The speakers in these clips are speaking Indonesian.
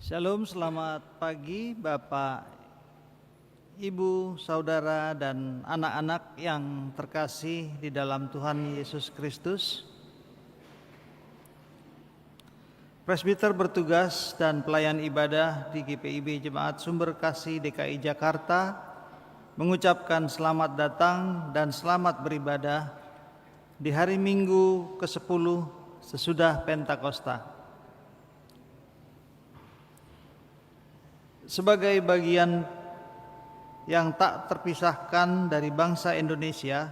Shalom, selamat pagi Bapak, Ibu, Saudara, dan anak-anak yang terkasih di dalam Tuhan Yesus Kristus. Presbiter bertugas dan pelayan ibadah di GPIB Jemaat Sumber Kasih DKI Jakarta mengucapkan selamat datang dan selamat beribadah di hari Minggu ke-10 sesudah Pentakosta. Sebagai bagian yang tak terpisahkan dari bangsa Indonesia,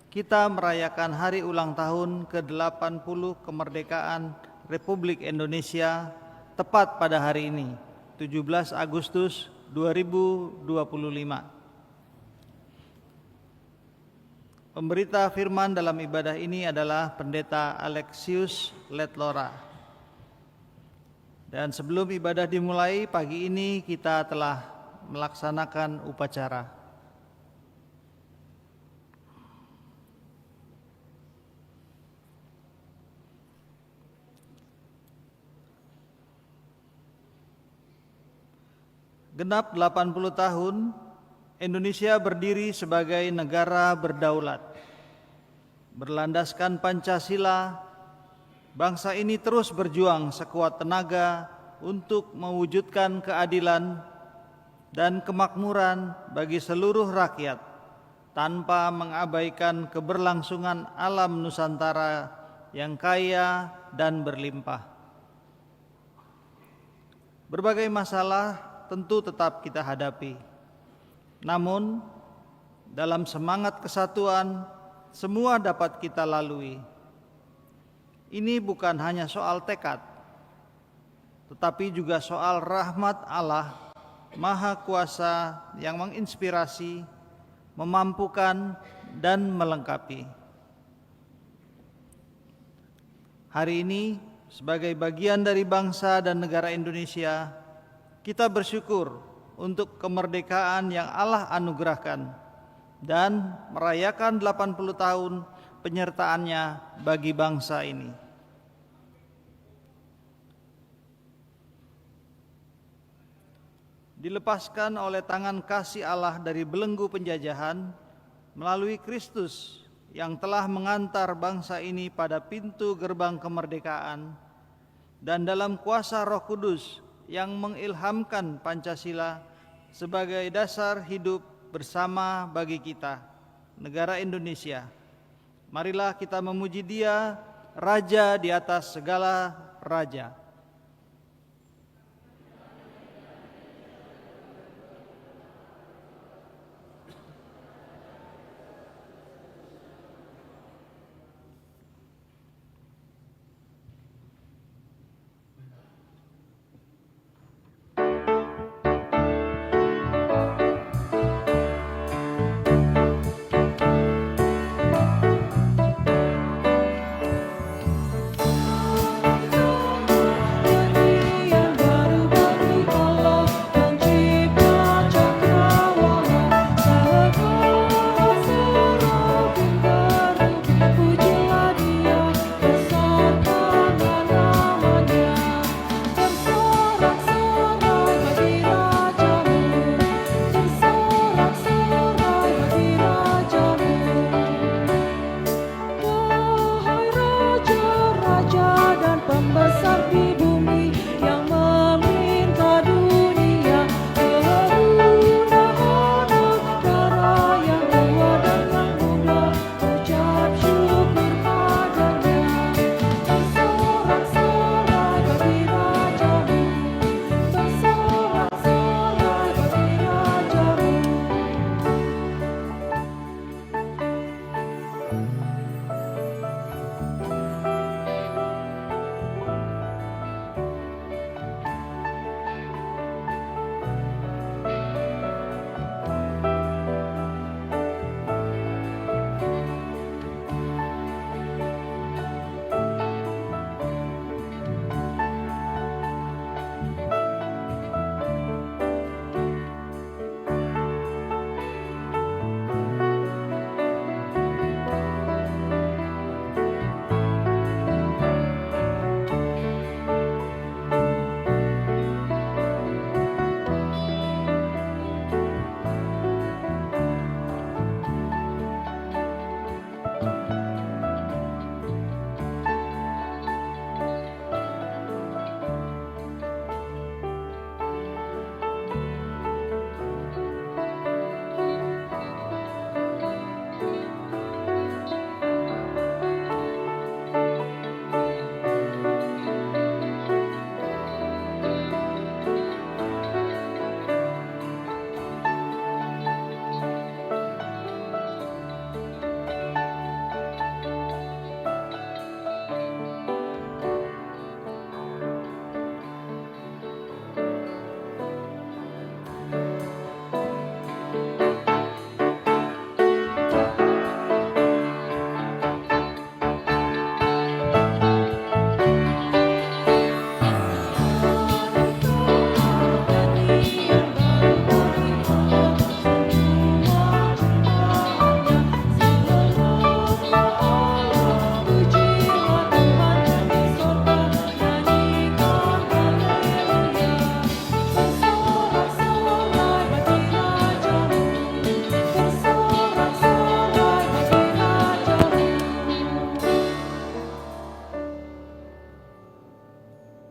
kita merayakan hari ulang tahun ke-80 kemerdekaan Republik Indonesia tepat pada hari ini, 17 Agustus 2025. Pemberita firman dalam ibadah ini adalah Pendeta Alexius Letlora. Dan sebelum ibadah dimulai, pagi ini kita telah melaksanakan upacara. Genap 80 tahun, Indonesia berdiri sebagai negara berdaulat. Berlandaskan Pancasila, bangsa ini terus berjuang sekuat tenaga untuk mewujudkan keadilan dan kemakmuran bagi seluruh rakyat tanpa mengabaikan keberlangsungan alam Nusantara yang kaya dan berlimpah. Berbagai masalah tentu tetap kita hadapi. Namun, dalam semangat kesatuan, semua dapat kita lalui. Ini bukan hanya soal tekad, tetapi juga soal rahmat Allah Maha Kuasa yang menginspirasi, memampukan, dan melengkapi. Hari ini, sebagai bagian dari bangsa dan negara Indonesia, kita bersyukur untuk kemerdekaan yang Allah anugerahkan dan merayakan 80 tahun penyertaannya bagi bangsa ini. Dilepaskan oleh tangan kasih Allah dari belenggu penjajahan melalui Kristus yang telah mengantar bangsa ini pada pintu gerbang kemerdekaan, dan dalam kuasa Roh Kudus yang mengilhamkan Pancasila sebagai dasar hidup bersama bagi kita, negara Indonesia. Marilah kita memuji Dia, Raja di atas segala raja.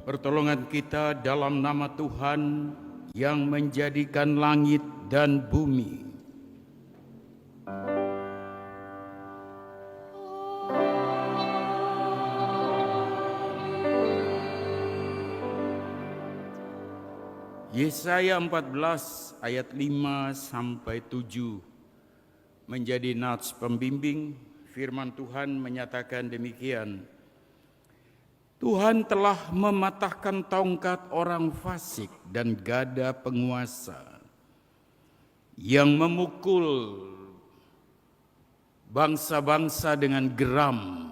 Pertolongan kita dalam nama Tuhan yang menjadikan langit dan bumi. Yesaya 14 ayat 5 sampai 7 menjadi nats pembimbing. Firman Tuhan menyatakan demikian. Tuhan telah mematahkan tongkat orang fasik dan gada penguasa yang memukul bangsa-bangsa dengan geram,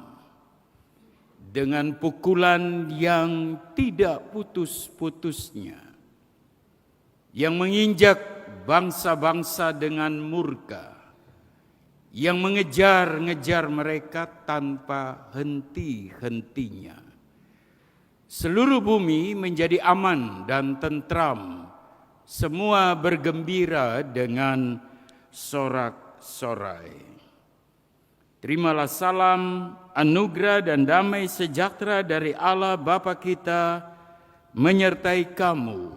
dengan pukulan yang tidak putus-putusnya, yang menginjak bangsa-bangsa dengan murka, yang mengejar-ngejar mereka tanpa henti-hentinya. Seluruh bumi menjadi aman dan tentram, semua bergembira dengan sorak-sorai. Terimalah salam, anugerah dan damai sejahtera dari Allah Bapa kita menyertai kamu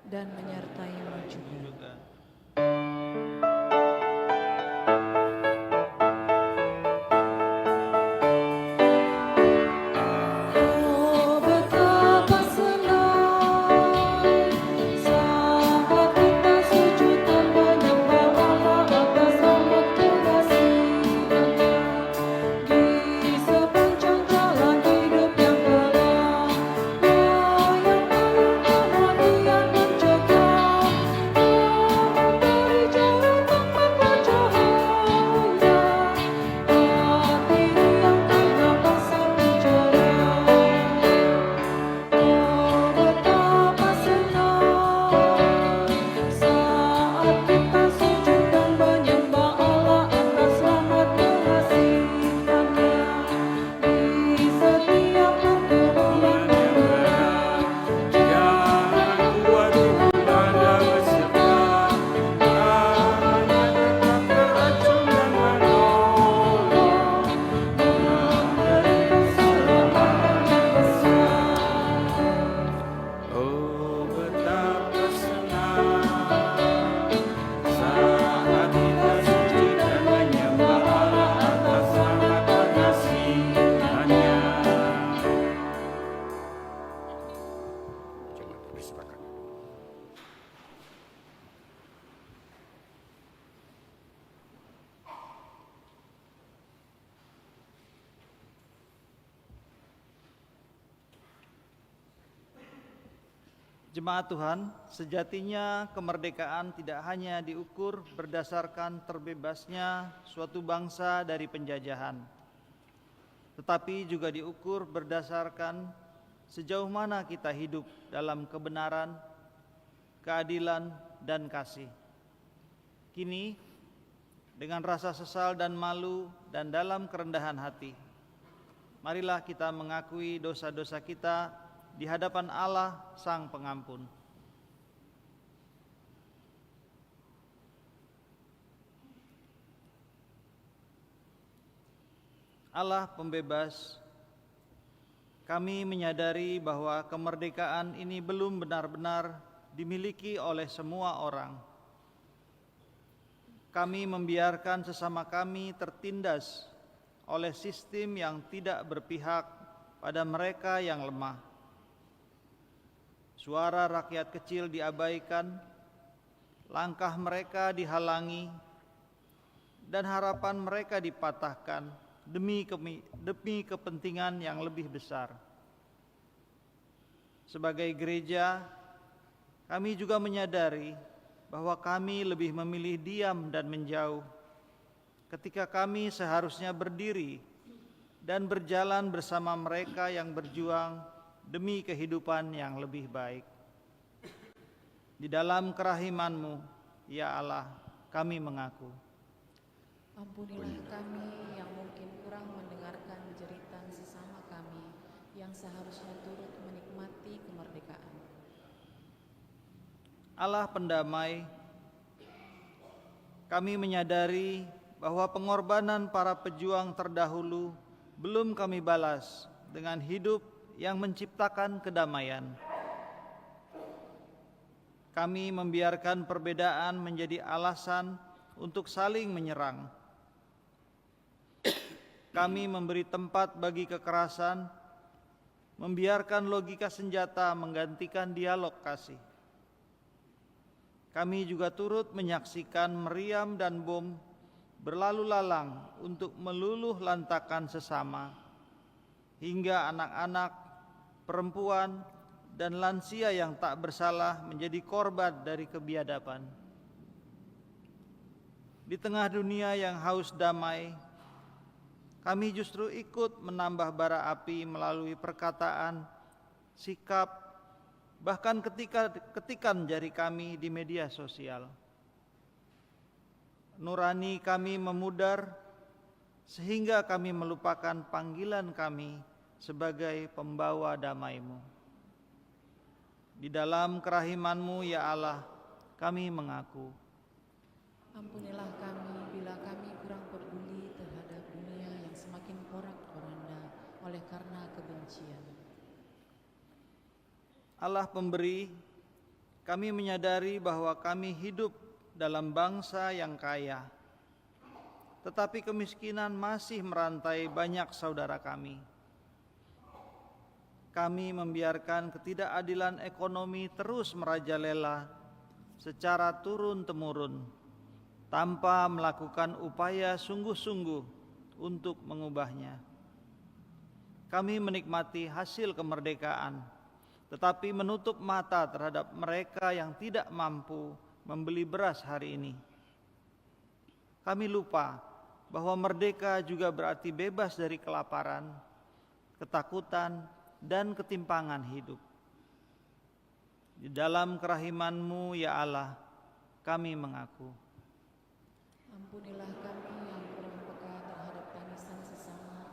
dan menyertaimu juga. Oh, betapa senang saat kita sujud dan menyembah Allah atas rahmat kasih-Nya di sepanjang jalan hidup yang terang. Yang kemudian mencegah memberi jalan tempat bercahaya, hati yang tanpa pasang bicara. Oh, betapa senang saat kita sujud dan menyembah Allah atas rahmat kasih-Nya di setiap pergumulan yang berat. Jangan kuat pada beserta, tangan tetap teracung dan menolong, memberi keselamatan yang besar. Oh, betapa senang saat kita sujud dan menyembah Allah atas rahmat kasih-Nya. Jemaat bersepakat. Jemaat Tuhan, sejatinya kemerdekaan tidak hanya diukur berdasarkan terbebasnya suatu bangsa dari penjajahan, tetapi juga diukur berdasarkan sejauh mana kita hidup dalam kebenaran, keadilan, dan kasih. Kini, dengan rasa sesal dan malu dan dalam kerendahan hati, marilah kita mengakui dosa-dosa kita di hadapan Allah Sang Pengampun. Allah Pembebas, kami menyadari bahwa kemerdekaan ini belum benar-benar dimiliki oleh semua orang. Kami membiarkan sesama kami tertindas oleh sistem yang tidak berpihak pada mereka yang lemah. Suara rakyat kecil diabaikan, langkah mereka dihalangi, dan harapan mereka dipatahkan demi kepentingan yang lebih besar. Sebagai gereja, kami juga menyadari bahwa kami lebih memilih diam dan menjauh ketika kami seharusnya berdiri dan berjalan bersama mereka yang berjuang demi kehidupan yang lebih baik. Di dalam kerahiman-Mu, ya Allah, kami mengaku. Ampunilah kami yang mungkin kurang mendengarkan jeritan sesama kami yang seharusnya turut menikmati kemerdekaan. Allah pendamai, kami menyadari bahwa pengorbanan para pejuang terdahulu belum kami balas dengan hidup yang menciptakan kedamaian. Kami membiarkan perbedaan menjadi alasan untuk saling menyerang. Kami memberi tempat bagi kekerasan, membiarkan logika senjata menggantikan dialog kasih. Kami juga turut menyaksikan meriam dan bom berlalu lalang untuk meluluh lantakan sesama, hingga anak-anak, perempuan, dan lansia yang tak bersalah menjadi korban dari kebiadaban. Di tengah dunia yang haus damai, kami justru ikut menambah bara api melalui perkataan, sikap, bahkan ketikan jari kami di media sosial. Nurani kami memudar sehingga kami melupakan panggilan kami sebagai pembawa damai-Mu. Di dalam kerahiman-Mu, ya Allah, kami mengaku. Ampunilah kami bila kami kurang peduli terhadap dunia yang semakin porak-poranda oleh karena kebencian. Allah pemberi, kami menyadari bahwa kami hidup dalam bangsa yang kaya, tetapi kemiskinan masih merantai banyak saudara kami. Kami membiarkan ketidakadilan ekonomi terus merajalela secara turun-temurun, tanpa melakukan upaya sungguh-sungguh untuk mengubahnya. Kami menikmati hasil kemerdekaan, tetapi menutup mata terhadap mereka yang tidak mampu membeli beras hari ini. Kami lupa bahwa merdeka juga berarti bebas dari kelaparan, ketakutan, dan ketimpangan hidup. Di dalam kerahiman-Mu, ya Allah, kami mengaku. Ampunilah kami yang kurang peka terhadap tangisan sesama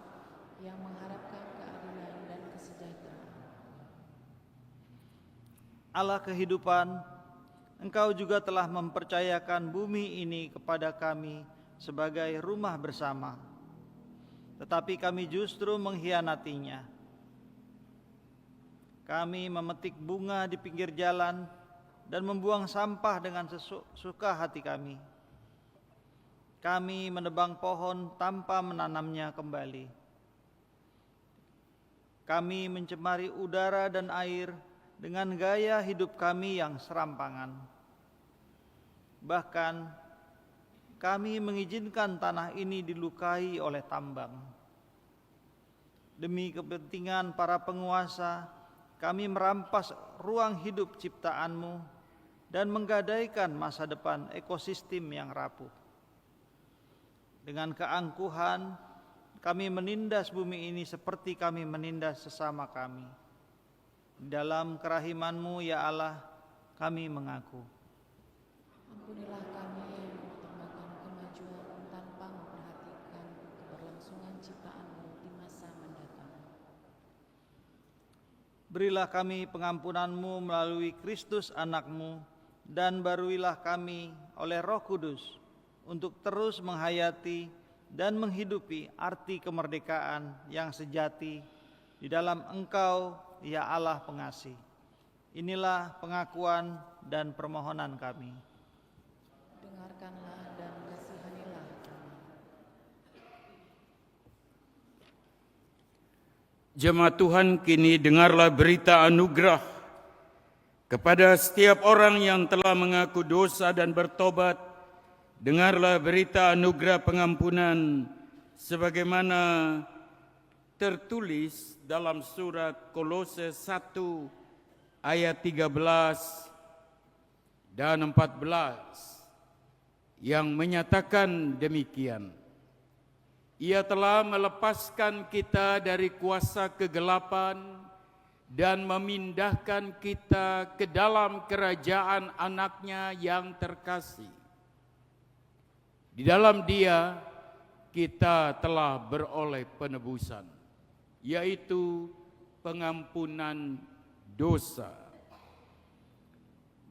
yang mengharapkan keadilan dan kesejahteraan. Allah kehidupan, Engkau juga telah mempercayakan bumi ini kepada kami sebagai rumah bersama. Tetapi kami justru mengkhianatinya. Kami memetik bunga di pinggir jalan dan membuang sampah dengan sesuka hati kami. Kami menebang pohon tanpa menanamnya kembali. Kami mencemari udara dan air dengan gaya hidup kami yang serampangan. Bahkan kami mengizinkan tanah ini dilukai oleh tambang. Demi kepentingan para penguasa, kami merampas ruang hidup ciptaan-Mu dan menggadaikan masa depan ekosistem yang rapuh. Dengan keangkuhan, kami menindas bumi ini seperti kami menindas sesama kami. Dalam kerahiman-Mu, ya Allah, kami mengaku. Ampunilah kami yang mengutamakan kemajuan tanpa memperhatikan keberlangsungan ciptaan-Mu di masa mendatang. Berilah kami pengampunan-Mu melalui Kristus anak-Mu, dan baruilah kami oleh Roh Kudus untuk terus menghayati dan menghidupi arti kemerdekaan yang sejati di dalam Engkau, ya Allah pengasih. Inilah pengakuan dan permohonan kami. Dengarkanlah dan kasihanilah kami. Jemaat Tuhan, kini dengarlah berita anugerah kepada setiap orang yang telah mengaku dosa dan bertobat. Dengarlah berita anugerah pengampunan sebagaimana tertulis dalam surat Kolose 1 ayat 13 dan 14 yang menyatakan demikian. Ia telah melepaskan kita dari kuasa kegelapan dan memindahkan kita ke dalam kerajaan anaknya yang terkasih. Di dalam Dia kita telah beroleh penebusan, yaitu pengampunan dosa.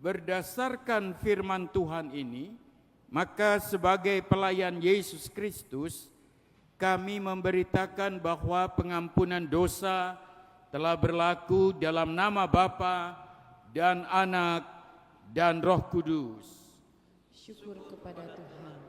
Berdasarkan firman Tuhan ini, maka sebagai pelayan Yesus Kristus, kami memberitakan bahwa pengampunan dosa telah berlaku dalam nama Bapa dan Anak dan Roh Kudus. Syukur kepada Tuhan.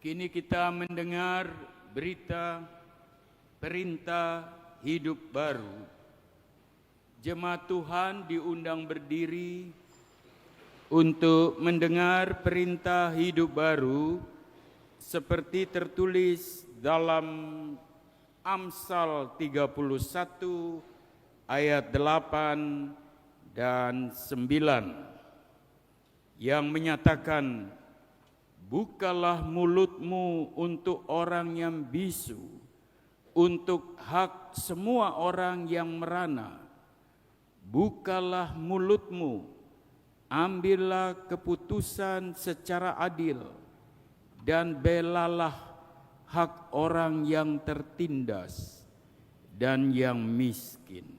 Kini kita mendengar berita perintah hidup baru. Jemaat Tuhan diundang berdiri untuk mendengar perintah hidup baru seperti tertulis dalam Amsal 31 ayat 8 dan 9 yang menyatakan, bukalah mulutmu untuk orang yang bisu, untuk hak semua orang yang merana. Bukalah mulutmu, ambillah keputusan secara adil, dan belalah hak orang yang tertindas dan yang miskin.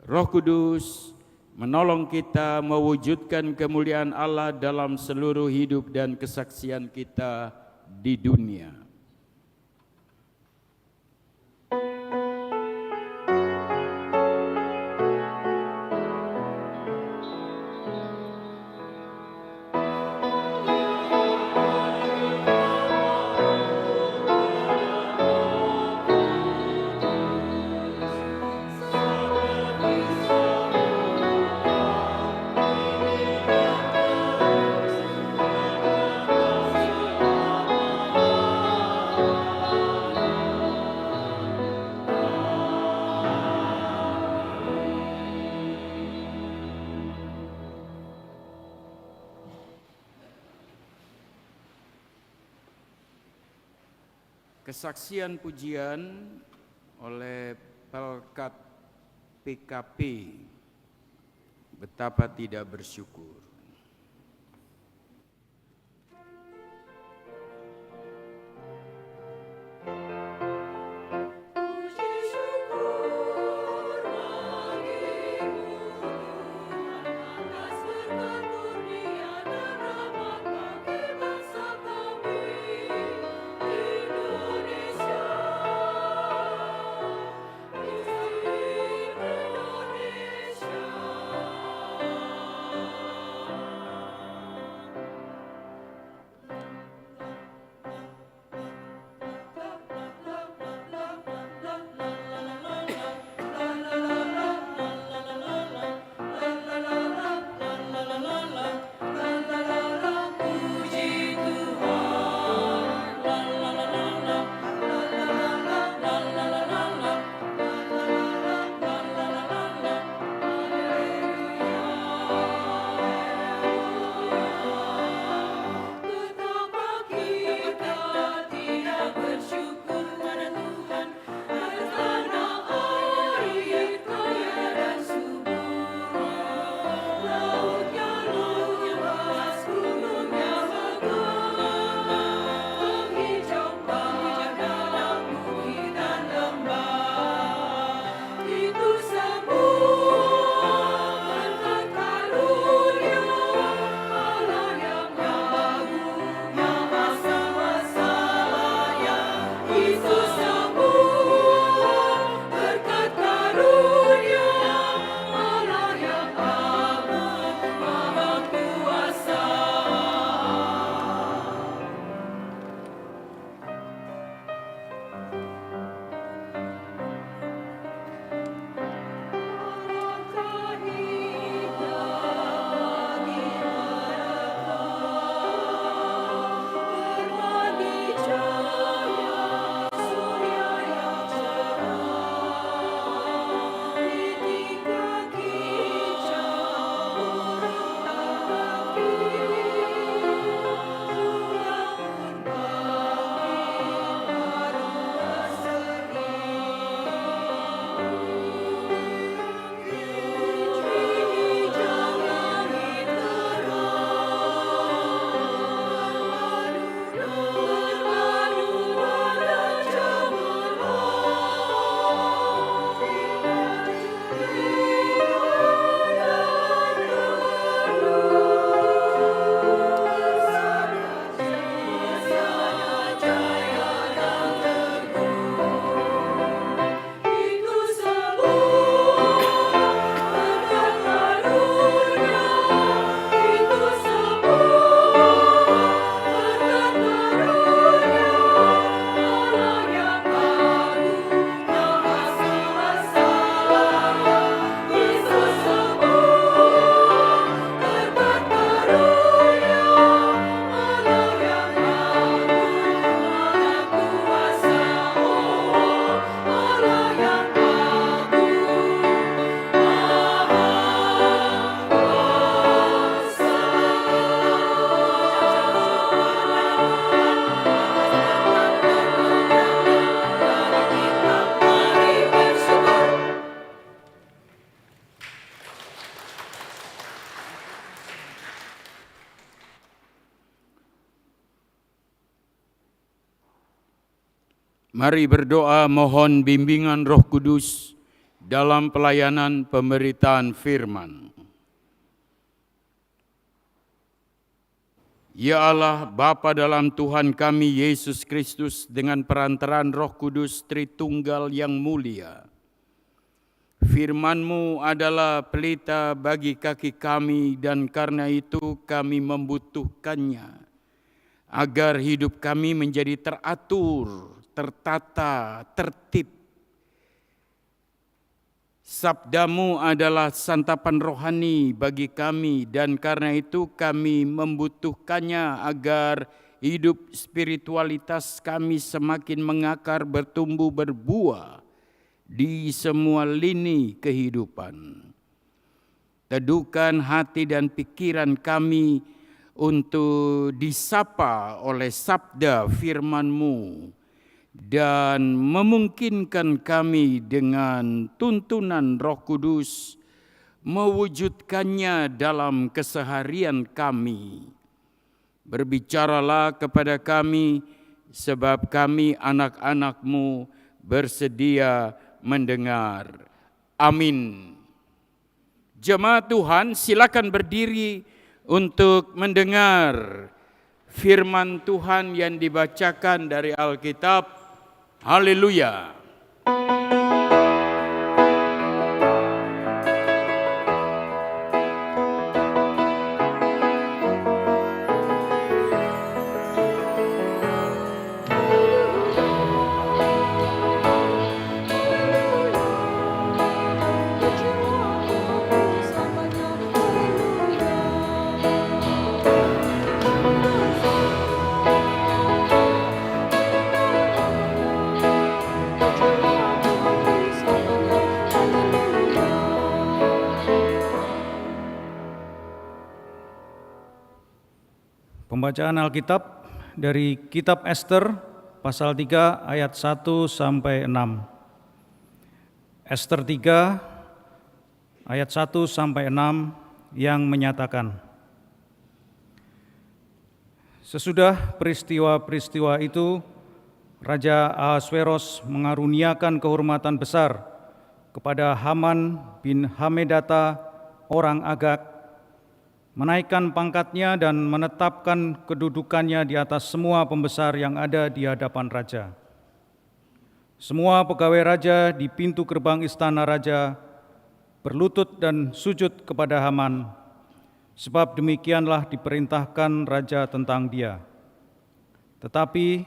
Roh Kudus menolong kita mewujudkan kemuliaan Allah dalam seluruh hidup dan kesaksian kita di dunia. Kesaksian pujian oleh Pelkat PKP, betapa tidak bersyukur. Mari berdoa mohon bimbingan Roh Kudus dalam pelayanan pemberitaan firman. Ya Allah, Bapa dalam Tuhan kami Yesus Kristus, dengan perantaraan Roh Kudus Tritunggal yang mulia, firman-Mu adalah pelita bagi kaki kami, dan karena itu kami membutuhkannya, agar hidup kami menjadi teratur, tertata, tertib. Sabda-Mu adalah santapan rohani bagi kami, dan karena itu kami membutuhkannya agar hidup spiritualitas kami semakin mengakar, bertumbuh, berbuah di semua lini kehidupan. Teduhkan hati dan pikiran kami untuk disapa oleh sabda firman-Mu, dan memungkinkan kami dengan tuntunan Roh Kudus mewujudkannya dalam keseharian kami. Berbicaralah kepada kami, sebab kami anak-anak-Mu bersedia mendengar. Amin. Jemaat Tuhan, silakan berdiri untuk mendengar firman Tuhan yang dibacakan dari Alkitab. Haleluya. Pembacaan Alkitab dari Kitab Ester pasal 3 ayat 1 sampai 6. Ester 3 ayat 1 sampai 6 yang menyatakan, sesudah peristiwa-peristiwa itu, Raja Ahasveros mengaruniakan kehormatan besar kepada Haman bin Hammedata orang Agag, menaikkan pangkatnya dan menetapkan kedudukannya di atas semua pembesar yang ada di hadapan raja. Semua pegawai raja di pintu gerbang istana raja berlutut dan sujud kepada Haman, sebab demikianlah diperintahkan raja tentang dia. Tetapi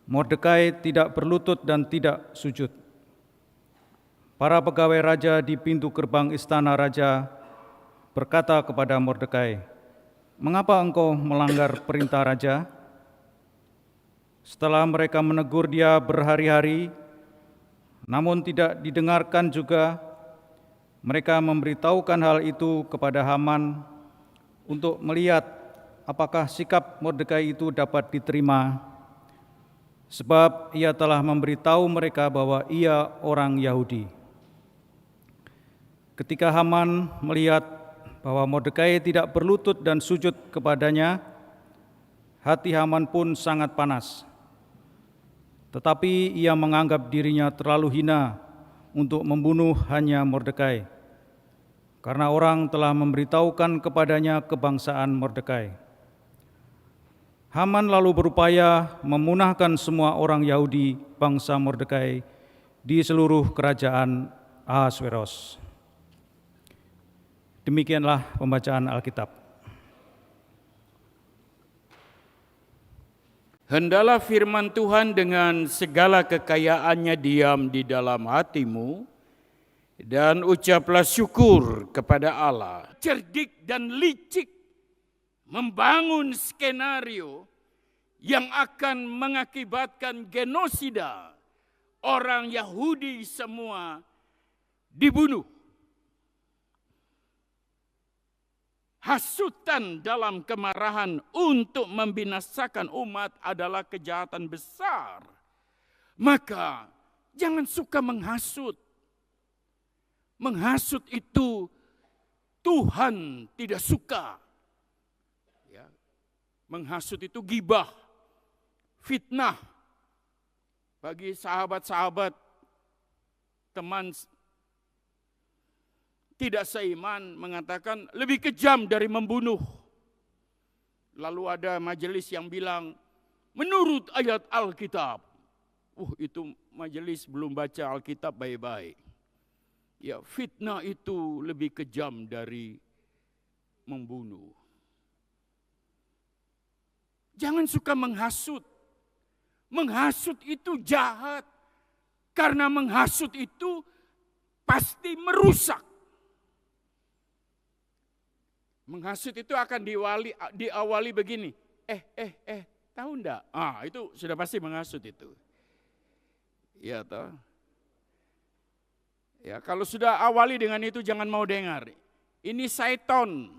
Mordekai tidak berlutut dan tidak sujud. Para pegawai raja di pintu gerbang istana raja berkata kepada Mordekai, "Mengapa engkau melanggar perintah raja?" Setelah mereka menegur dia berhari-hari, namun tidak didengarkan juga, mereka memberitahukan hal itu kepada Haman untuk melihat apakah sikap Mordekai itu dapat diterima, sebab ia telah memberitahu mereka bahwa ia orang Yahudi. Ketika Haman melihat bahwa Mordekai tidak berlutut dan sujud kepadanya, hati Haman pun sangat panas. Tetapi ia menganggap dirinya terlalu hina untuk membunuh hanya Mordekai, karena orang telah memberitahukan kepadanya kebangsaan Mordekai. Haman lalu berupaya memunahkan semua orang Yahudi bangsa Mordekai di seluruh kerajaan Ahasveros. Demikianlah pembacaan Alkitab. Hendalah firman Tuhan dengan segala kekayaannya diam di dalam hatimu, dan ucaplah syukur kepada Allah. Cerdik dan licik membangun skenario yang akan mengakibatkan genosida, orang Yahudi semua dibunuh. Hasutan dalam kemarahan untuk membinasakan umat adalah kejahatan besar. Maka jangan suka menghasut. Menghasut itu Tuhan tidak suka. Ya. Menghasut itu gibah, fitnah. Bagi sahabat-sahabat, teman tidak seiman mengatakan lebih kejam dari membunuh. Lalu ada majelis yang bilang, menurut ayat Alkitab. Itu majelis belum baca Alkitab baik-baik. Ya, fitnah itu lebih kejam dari membunuh. Jangan suka menghasut. Menghasut itu jahat. Karena menghasut itu pasti merusak. Menghasut itu akan diawali begini. Tahu enggak? Itu sudah pasti menghasut itu. Ya toh. Ya, kalau sudah awali dengan itu jangan mau dengar. Ini syaitan.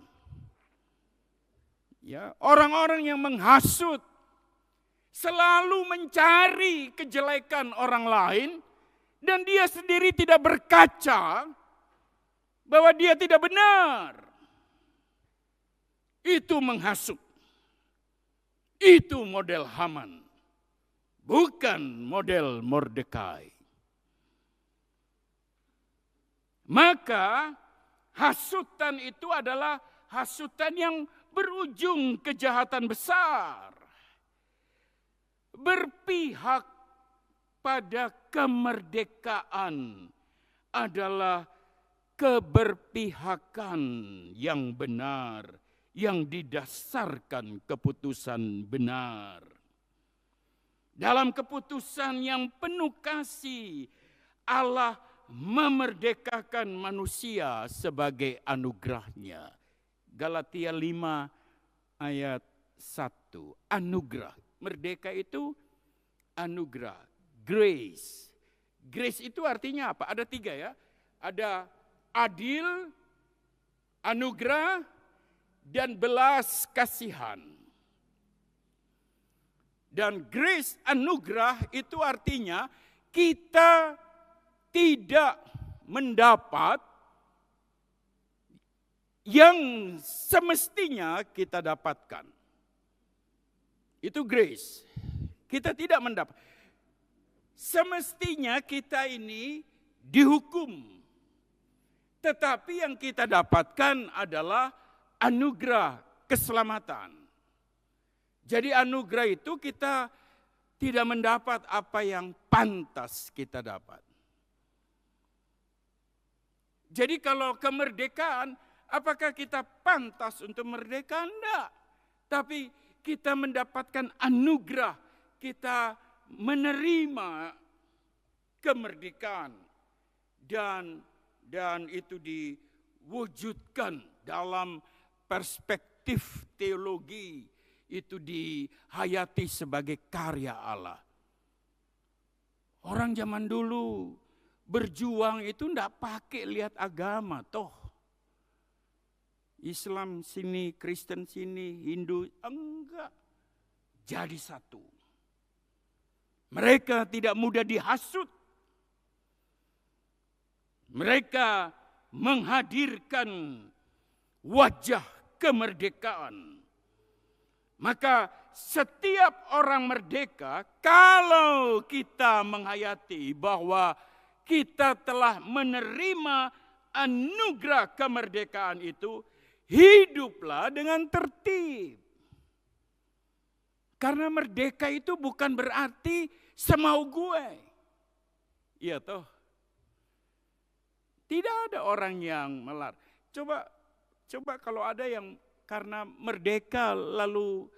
Ya, orang-orang yang menghasut selalu mencari kejelekan orang lain dan dia sendiri tidak berkaca bahwa dia tidak benar. Itu menghasut. Itu model Haman. Bukan model Mordekai. Maka hasutan itu adalah hasutan yang berujung kejahatan besar. Berpihak pada kemerdekaan adalah keberpihakan yang benar, yang didasarkan keputusan benar. Dalam keputusan yang penuh kasih, Allah memerdekakan manusia sebagai anugerahnya. Galatia 5 ayat 1. Anugerah. Merdeka itu anugerah. Grace. Grace itu artinya apa? Ada 3 ya. Ada adil, anugerah, dan belas kasihan. Dan grace, anugerah itu artinya kita tidak mendapat yang semestinya kita dapatkan. Itu grace. Kita tidak mendapat. Semestinya kita ini dihukum. Tetapi yang kita dapatkan adalah anugerah keselamatan. Jadi anugerah itu kita tidak mendapat apa yang pantas kita dapat. Jadi kalau kemerdekaan, apakah kita pantas untuk merdeka? Enggak. Tapi kita mendapatkan anugerah, kita menerima kemerdekaan. Dan itu diwujudkan dalam perspektif teologi, itu dihayati sebagai karya Allah. Orang zaman dulu berjuang itu enggak pakai lihat agama toh. Islam sini, Kristen sini, Hindu, enggak. Jadi satu. Mereka tidak mudah dihasut. Mereka menghadirkan wajah kemerdekaan. Maka setiap orang merdeka, kalau kita menghayati bahwa kita telah menerima anugerah kemerdekaan itu, hiduplah dengan tertib. Karena merdeka itu bukan berarti semau gue. Iya toh. Tidak ada orang yang melarang. Coba kalau ada yang karena merdeka lalu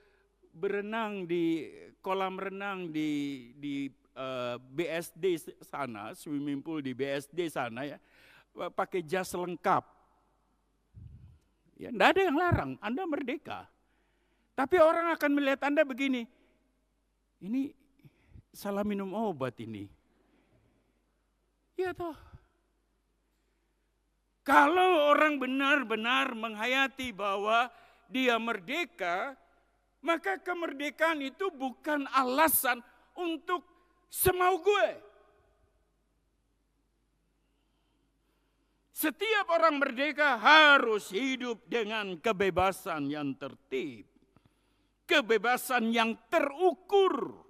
berenang di kolam renang di BSD sana, swimming pool di BSD sana ya, pakai jas lengkap. Ya, enggak ada yang larang, Anda merdeka. Tapi orang akan melihat Anda begini, ini salah minum obat ini. Ya toh. Kalau orang benar-benar menghayati bahwa dia merdeka, maka kemerdekaan itu bukan alasan untuk semau gue. Setiap orang merdeka harus hidup dengan kebebasan yang tertib. Kebebasan yang terukur.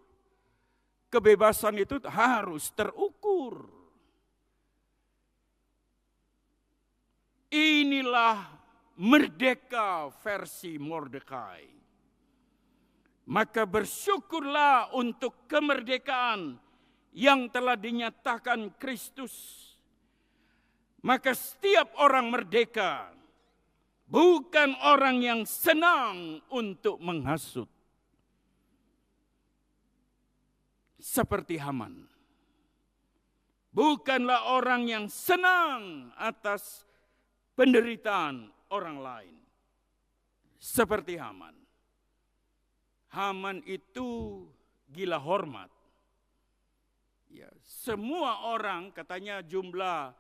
kebebasan itu harus terukur. Inilah merdeka versi Mordekai. Maka bersyukurlah untuk kemerdekaan yang telah dinyatakan Kristus. Maka setiap orang merdeka, bukan orang yang senang untuk menghasut. Seperti Haman. Bukanlah orang yang senang atas penderitaan orang lain. Seperti Haman. Haman itu gila hormat. Ya, semua orang, katanya jumlah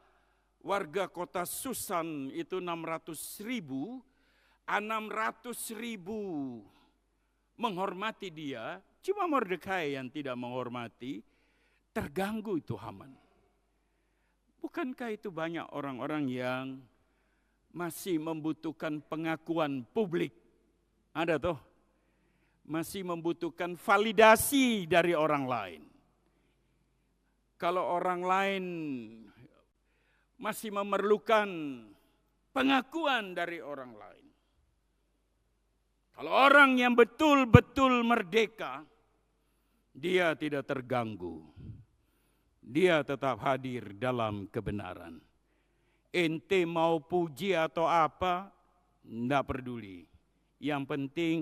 warga kota Susan itu 600.000, 600.000 menghormati dia. Cuma Mordekai yang tidak menghormati, terganggu itu Haman. Bukankah itu banyak orang-orang yang masih membutuhkan pengakuan publik? Ada toh? Masih membutuhkan validasi dari orang lain. Kalau orang lain masih memerlukan pengakuan dari orang lain. Kalau orang yang betul-betul merdeka, dia tidak terganggu. Dia tetap hadir dalam kebenaran. Ente mau puji atau apa, enggak peduli. Yang penting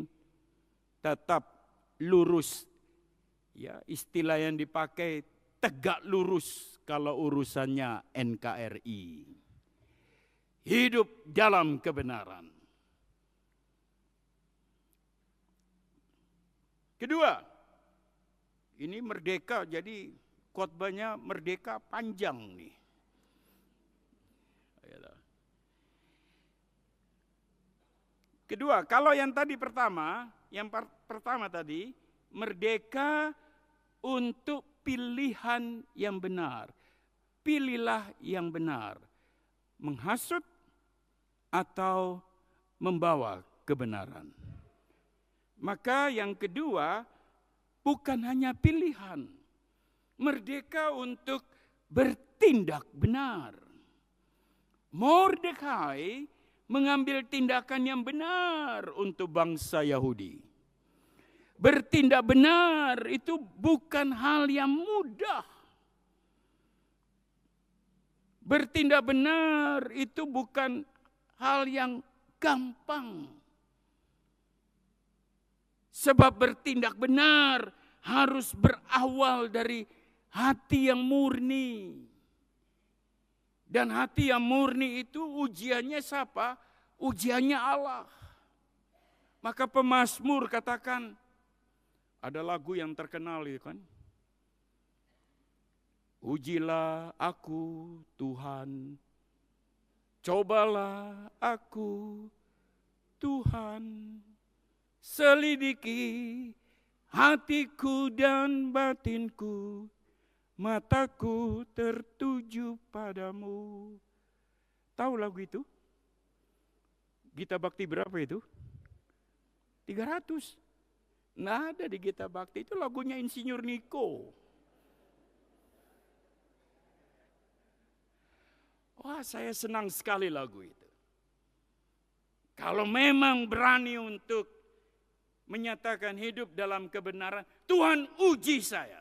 tetap lurus. Ya, istilah yang dipakai tegak lurus kalau urusannya NKRI. Hidup dalam kebenaran. Kedua, ini merdeka, jadi khotbahnya merdeka panjang nih. Kedua, kalau yang tadi pertama, tadi, merdeka untuk pilihan yang benar. Pilihlah yang benar. Menghasut atau membawa kebenaran. Maka yang kedua, bukan hanya pilihan. Merdeka untuk bertindak benar. Mordekai mengambil tindakan yang benar untuk bangsa Yahudi. Bertindak benar itu bukan hal yang mudah. Bertindak benar itu bukan hal yang gampang. Sebab bertindak benar harus berawal dari hati yang murni. Dan hati yang murni itu ujiannya siapa? Ujiannya Allah. Maka pemazmur katakan, ada lagu yang terkenal itu kan. Ujilah aku Tuhan, cobalah aku Tuhan, selidiki hatiku dan batinku, mataku tertuju padamu. Tahu lagu itu? Gita Bakti berapa itu? 300. Nggak ada di Gita Bakti, itu lagunya Insinyur Niko. Wah, saya senang sekali lagu itu. Kalau memang berani untuk menyatakan hidup dalam kebenaran, Tuhan uji saya.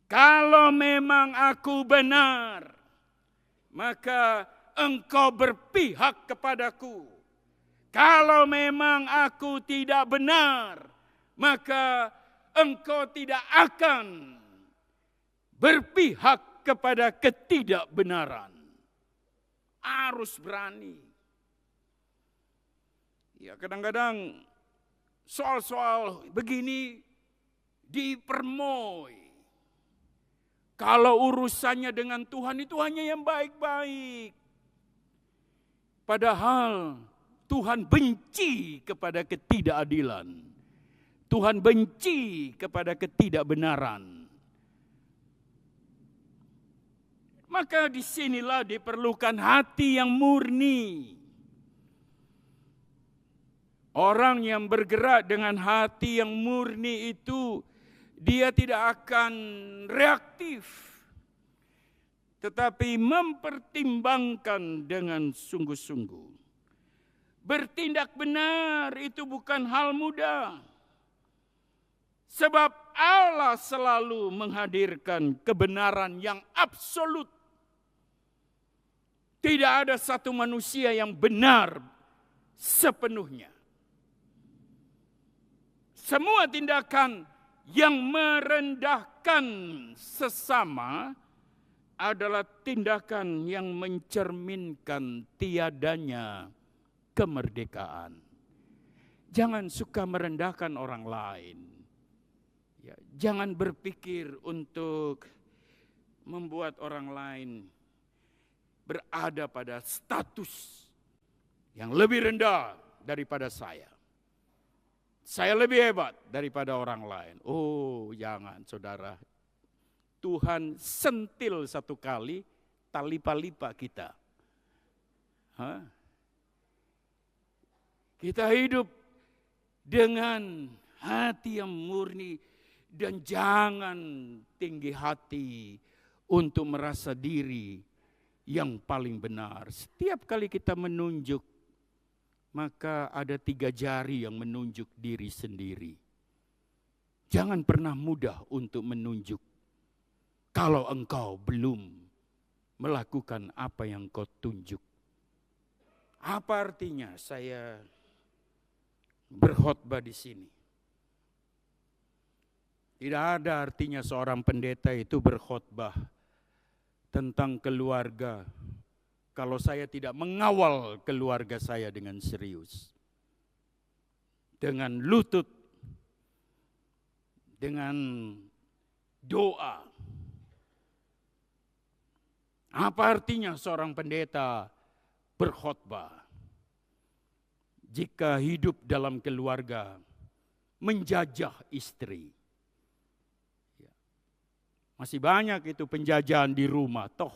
Kalau memang aku benar, maka Engkau berpihak kepadaku. Kalau memang aku tidak benar, maka Engkau tidak akan berpihak kepada ketidakbenaran. Harus berani. Ya, kadang-kadang soal-soal begini dipermoy. Kalau urusannya dengan Tuhan itu hanya yang baik-baik. Padahal Tuhan benci kepada ketidakadilan. Tuhan benci kepada ketidakbenaran. Maka disinilah diperlukan hati yang murni. Orang yang bergerak dengan hati yang murni itu dia tidak akan reaktif, tetapi mempertimbangkan dengan sungguh-sungguh. Bertindak benar itu bukan hal mudah. Sebab Allah selalu menghadirkan kebenaran yang absolut. Tidak ada satu manusia yang benar sepenuhnya. Semua tindakan yang merendahkan sesama adalah tindakan yang mencerminkan tiadanya kemerdekaan. Jangan suka merendahkan orang lain. Ya, jangan berpikir untuk membuat orang lain berada pada status yang lebih rendah daripada saya. Saya lebih hebat daripada orang lain. Oh, jangan saudara. Tuhan sentil satu kali, talipa-lipa kita. Kita hidup dengan hati yang murni dan jangan tinggi hati untuk merasa diri yang paling benar. Setiap kali kita menunjuk, maka ada 3 jari yang menunjuk diri sendiri. Jangan pernah mudah untuk menunjuk kalau engkau belum melakukan apa yang kau tunjuk. Apa artinya saya berkhotbah di sini? Tidak ada artinya seorang pendeta itu berkhotbah tentang keluarga kalau saya tidak mengawal keluarga saya dengan serius, dengan lutut, dengan doa. Apa artinya seorang pendeta berkhotbah jika hidup dalam keluarga menjajah istri? Masih banyak itu penjajahan di rumah, toh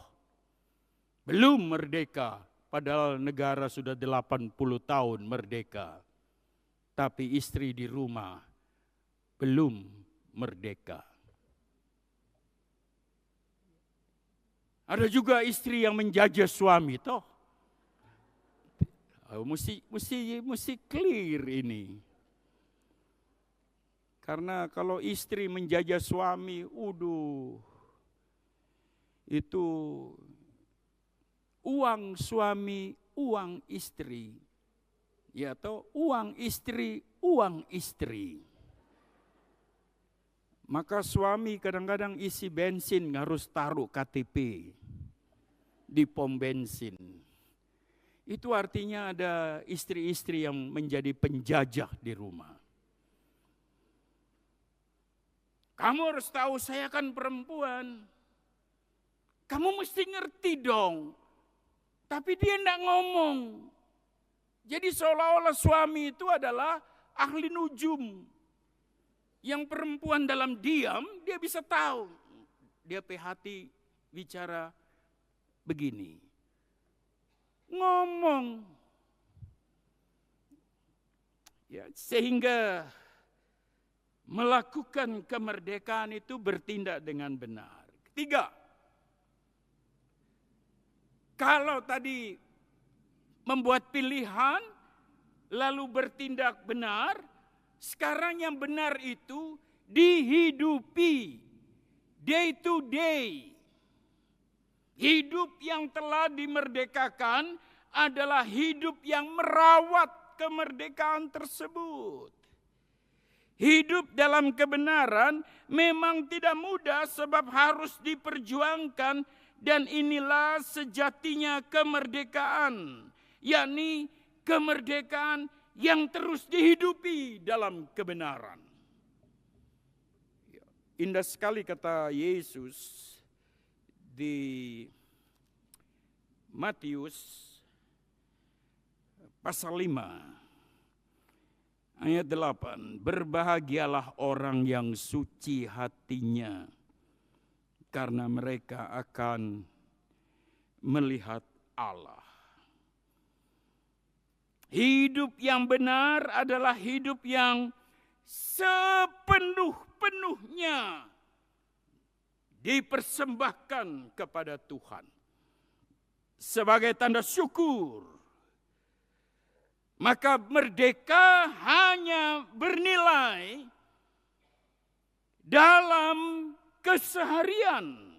belum merdeka, padahal negara sudah 80 tahun merdeka. Tapi istri di rumah belum merdeka. Ada juga istri yang menjajah suami, toh. Mesti clear ini. Karena kalau istri menjajah suami, itu uang suami, uang istri. Ya toh, uang istri. Maka suami kadang-kadang isi bensin harus taruh KTP di pom bensin. Itu artinya ada istri-istri yang menjadi penjajah di rumah. Kamu harus tahu saya kan perempuan. Kamu mesti ngerti dong. Tapi dia enggak ngomong. Jadi seolah-olah suami itu adalah ahli nujum. Yang perempuan dalam diam, dia bisa tahu. Dia hati bicara begini. Ngomong. Ya, sehingga melakukan kemerdekaan itu bertindak dengan benar. Ketiga, kalau tadi membuat pilihan lalu bertindak benar, sekarang yang benar itu dihidupi day to day. Hidup yang telah dimerdekakan adalah hidup yang merawat kemerdekaan tersebut. Hidup dalam kebenaran memang tidak mudah sebab harus diperjuangkan, dan inilah sejatinya kemerdekaan, yakni kemerdekaan yang terus dihidupi dalam kebenaran. Indah sekali kata Yesus di Matius pasal 5. Ayat 8, berbahagialah orang yang suci hatinya, karena mereka akan melihat Allah. Hidup yang benar adalah hidup yang sepenuhnya sepenuh-penuhnya dipersembahkan kepada Tuhan sebagai tanda syukur, maka merdeka hanya bernilai dalam keseharian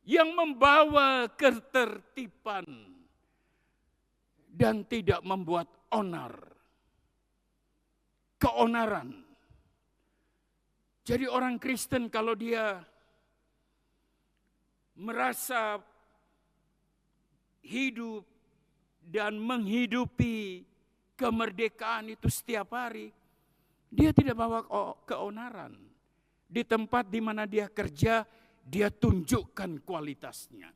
yang membawa ketertiban dan tidak membuat keonaran. Jadi orang Kristen kalau dia merasa hidup dan menghidupi kemerdekaan itu setiap hari, dia tidak bawa keonaran. Di tempat di mana dia kerja, dia tunjukkan kualitasnya.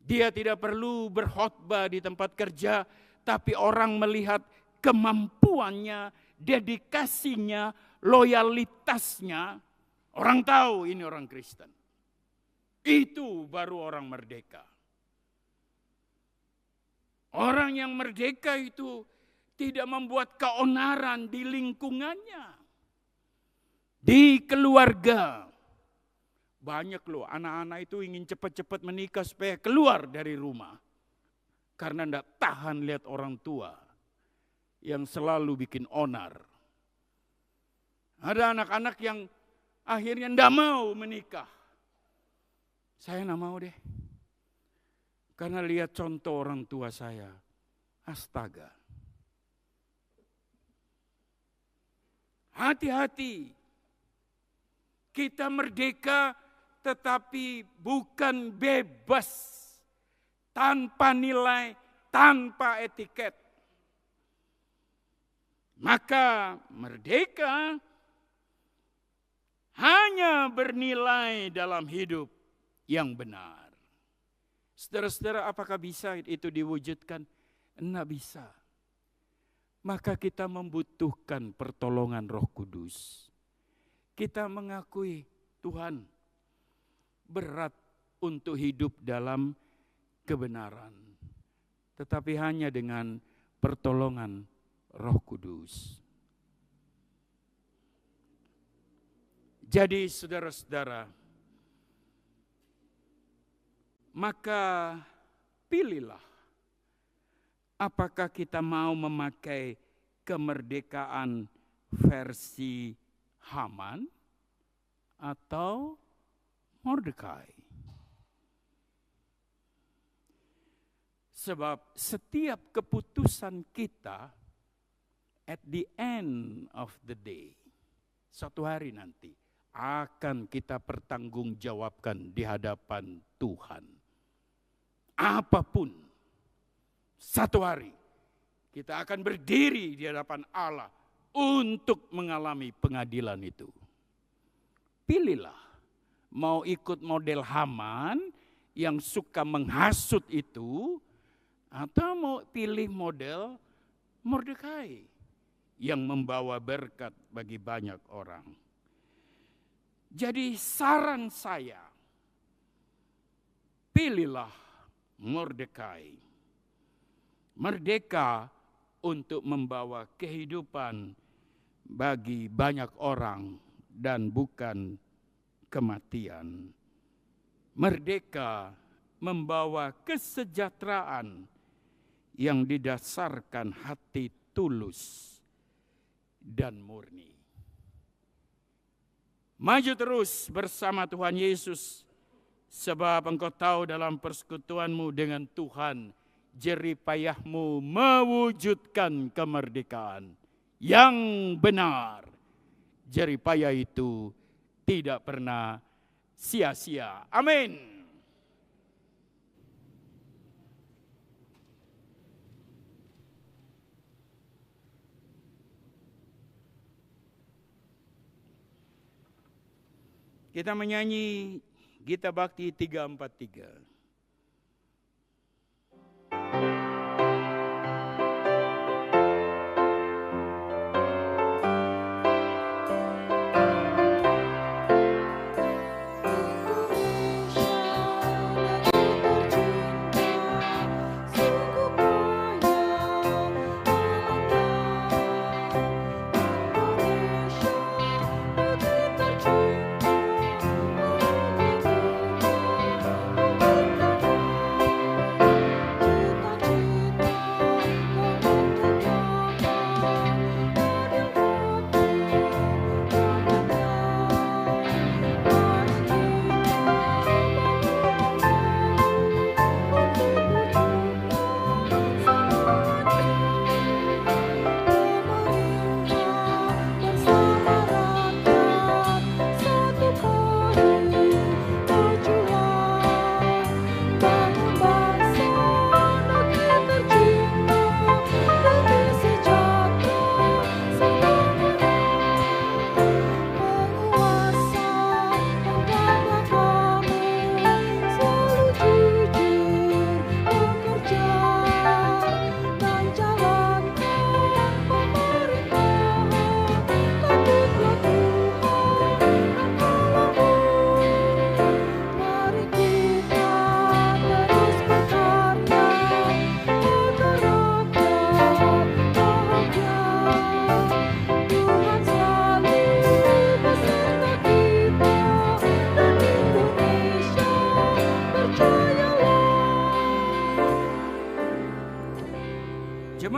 Dia tidak perlu berkhotbah di tempat kerja, tapi orang melihat kemampuannya, dedikasinya, loyalitasnya. Orang tahu ini orang Kristen. Itu baru orang merdeka. Orang yang merdeka itu tidak membuat keonaran di lingkungannya. Di keluarga. Banyak loh anak-anak itu ingin cepat-cepat menikah supaya keluar dari rumah. Karena tidak tahan lihat orang tua yang selalu bikin onar. Ada anak-anak yang akhirnya tidak mau menikah. Saya tidak mau deh. Karena lihat contoh orang tua saya. Astaga. Hati-hati. Kita merdeka tetapi bukan bebas, tanpa nilai, tanpa etiket. Maka merdeka hanya bernilai dalam hidup yang benar. Saudara-saudara, apakah bisa itu diwujudkan? Tidak bisa. Maka kita membutuhkan pertolongan Roh Kudus. Kita mengakui, Tuhan, berat untuk hidup dalam kebenaran. Tetapi hanya dengan pertolongan Roh Kudus. Jadi saudara-saudara, maka pilihlah apakah kita mau memakai kemerdekaan versi Haman atau Mordekai. Sebab setiap keputusan kita at the end of the day, suatu hari nanti akan kita pertanggungjawabkan di hadapan Tuhan. Apapun, satu hari kita akan berdiri di hadapan Allah untuk mengalami pengadilan itu. Pilihlah. Mau ikut model Haman yang suka menghasut itu, atau mau pilih model Mordekai yang membawa berkat bagi banyak orang. Jadi saran saya, pilihlah Mordekai. Merdeka untuk membawa kehidupan bagi banyak orang dan bukan kematian. Merdeka membawa kesejahteraan yang didasarkan hati tulus dan murni. Maju terus bersama Tuhan Yesus, sebab engkau tahu dalam persekutuanmu dengan Tuhan, jerih payahmu mewujudkan kemerdekaan yang benar. Jerih payah itu tidak pernah sia-sia. Amin. Kita menyanyi Gita Bakti 343.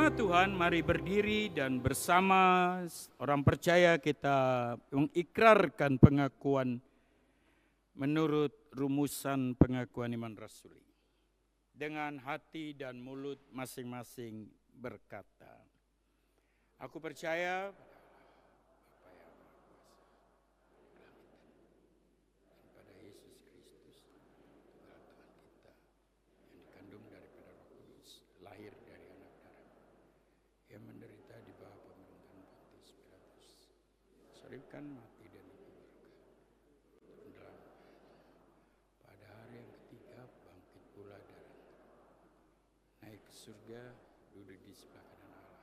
Jemaat Tuhan, mari berdiri dan bersama orang percaya kita mengikrarkan pengakuan menurut rumusan pengakuan iman rasuli. Dengan hati dan mulut masing-masing berkata, aku percaya pada Yesus Kristus, Tuhan kita, yang dikandung daripada Roh Kudus, lahir dari anak darah, yang menderita di bawah pemerintahan Pontius Pilatus, disalibkan, mati dan dikuburkan. Pada hari yang ketiga bangkit pula dari antara, naik ke surga, duduk di sebelah kanan Allah.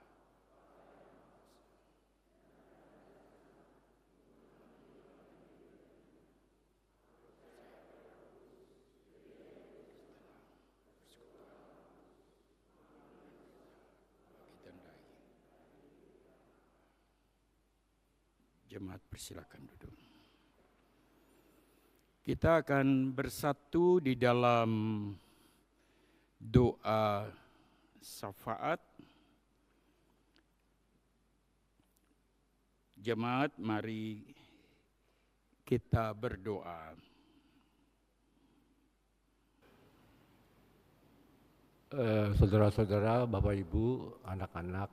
Jemaat persilakan duduk. Kita akan bersatu di dalam doa syafaat. Jemaat, mari kita berdoa. Saudara-saudara, Bapak Ibu, anak-anak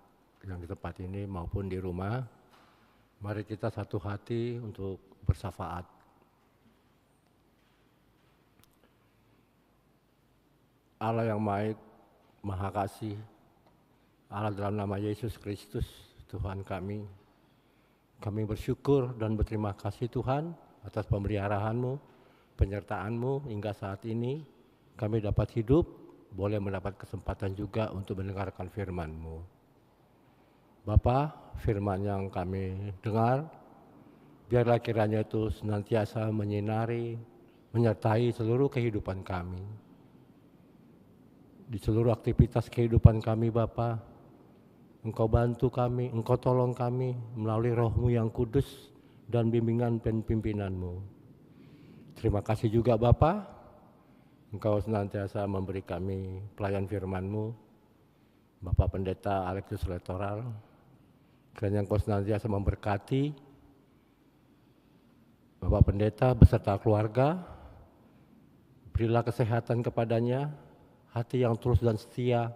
yang di tempat ini maupun di rumah, mari kita satu hati untuk bersyafaat. Allah yang baik, Maha Kasih, Allah dalam nama Yesus Kristus, Tuhan kami bersyukur dan berterima kasih Tuhan atas pemeliharaan-Mu, penyertaan-Mu hingga saat ini kami dapat hidup, boleh mendapat kesempatan juga untuk mendengarkan firman-Mu. Bapa, firman yang kami dengar, biarlah kiranya itu senantiasa menyinari, menyertai seluruh kehidupan kami. Di seluruh aktivitas kehidupan kami Bapa, Engkau bantu kami, Engkau tolong kami melalui Roh-Mu yang kudus dan bimbingan dan pimpinan-Mu. Terima kasih juga Bapa, Engkau senantiasa memberi kami pelayan firman-Mu, Bapak Pendeta Alexius Letoral. Kiranya Engkau senantiasa memberkati Bapak Pendeta beserta keluarga, berilah kesehatan kepadanya, hati yang tulus dan setia,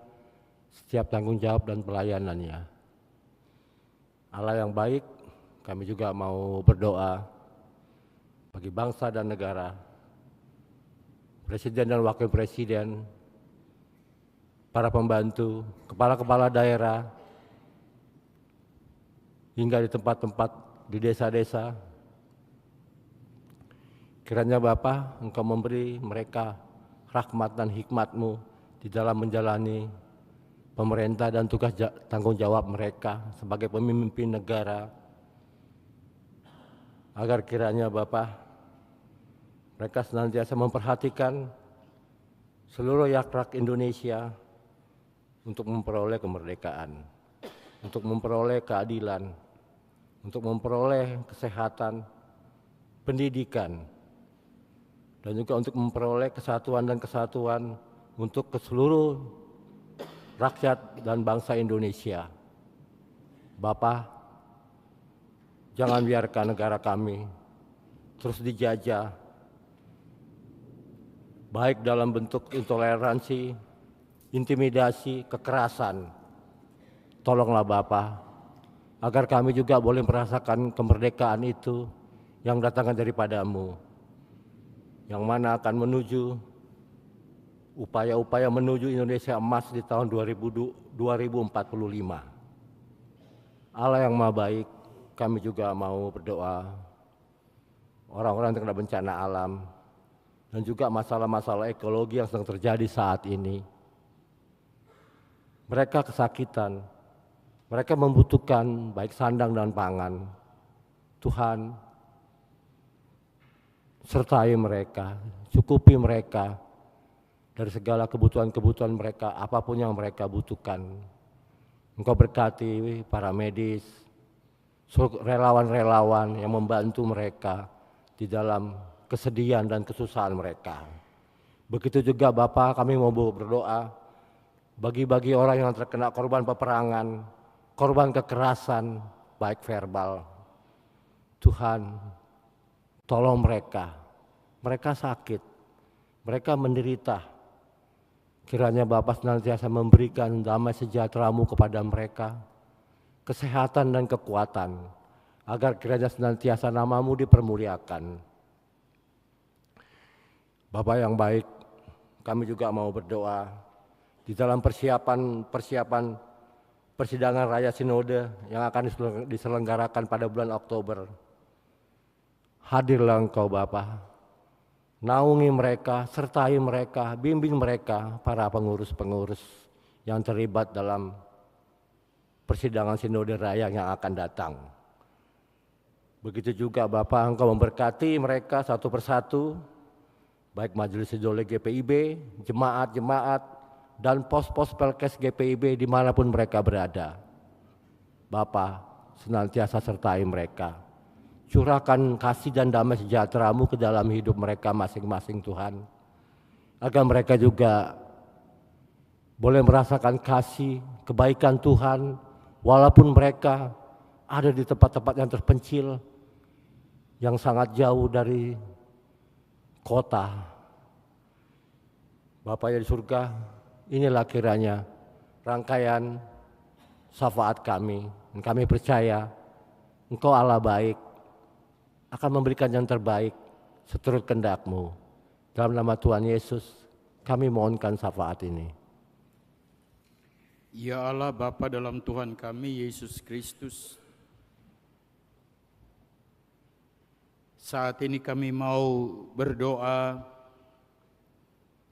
setiap tanggung jawab dan pelayanannya. Allah yang baik, kami juga mau berdoa bagi bangsa dan negara, Presiden dan Wakil Presiden, para pembantu, kepala-kepala daerah, hingga di tempat-tempat di desa-desa. Kiranya Bapa, Engkau memberi mereka rahmat dan hikmat-Mu di dalam menjalani pemerintah dan tugas tanggung jawab mereka sebagai pemimpin negara. Agar kiranya Bapa, mereka senantiasa memperhatikan seluruh rakyat Indonesia untuk memperoleh kemerdekaan, untuk memperoleh keadilan, untuk memperoleh kesehatan, pendidikan, dan juga untuk memperoleh kesatuan dan kesatuan untuk ke seluruh rakyat dan bangsa Indonesia. Bapa, jangan biarkan negara kami terus dijajah, baik dalam bentuk intoleransi, intimidasi, kekerasan. Tolonglah Bapa, agar kami juga boleh merasakan kemerdekaan itu yang datangkan daripada-Mu, yang mana akan menuju upaya-upaya menuju Indonesia emas di tahun 2045. Allah yang Maha Baik, kami juga mau berdoa orang-orang yang terkena bencana alam dan juga masalah-masalah ekologi yang sedang terjadi saat ini. Mereka kesakitan, mereka membutuhkan baik sandang dan pangan. Tuhan, sertai mereka, cukupi mereka dari segala kebutuhan-kebutuhan mereka, apapun yang mereka butuhkan. Engkau berkati para medis, relawan-relawan yang membantu mereka di dalam kesedihan dan kesusahan mereka. Begitu juga Bapa, kami mau berdoa bagi orang yang terkena korban peperangan, korban kekerasan, baik verbal. Tuhan, tolong mereka. Mereka sakit, mereka menderita. Kiranya Bapa senantiasa memberikan damai sejahtera-Mu kepada mereka, kesehatan dan kekuatan, agar kiranya senantiasa nama-Mu dipermuliakan. Bapa yang baik, kami juga mau berdoa di dalam persiapan persidangan Raya Sinode yang akan diselenggarakan pada bulan Oktober. Hadirlah Engkau Bapa, naungi mereka, sertai mereka, bimbing mereka, para pengurus-pengurus yang terlibat dalam persidangan Sinode Raya yang akan datang. Begitu juga Bapa, Engkau memberkati mereka satu persatu, baik Majelis Sidole GPIB, jemaat-jemaat, dan pos-pos Pelkes GPIB dimanapun mereka berada. Bapa, senantiasa sertai mereka. Curahkan kasih dan damai sejahtera-Mu ke dalam hidup mereka masing-masing Tuhan. Agar mereka juga boleh merasakan kasih, kebaikan Tuhan, walaupun mereka ada di tempat-tempat yang terpencil, yang sangat jauh dari kota. Bapa yang di surga, inilah kiranya rangkaian syafaat kami. Dan kami percaya Engkau Allah baik, akan memberikan yang terbaik seturut kehendak-Mu. Dalam nama Tuhan Yesus, kami mohonkan syafaat ini. Ya Allah Bapa dalam Tuhan kami Yesus Kristus, saat ini kami mau berdoa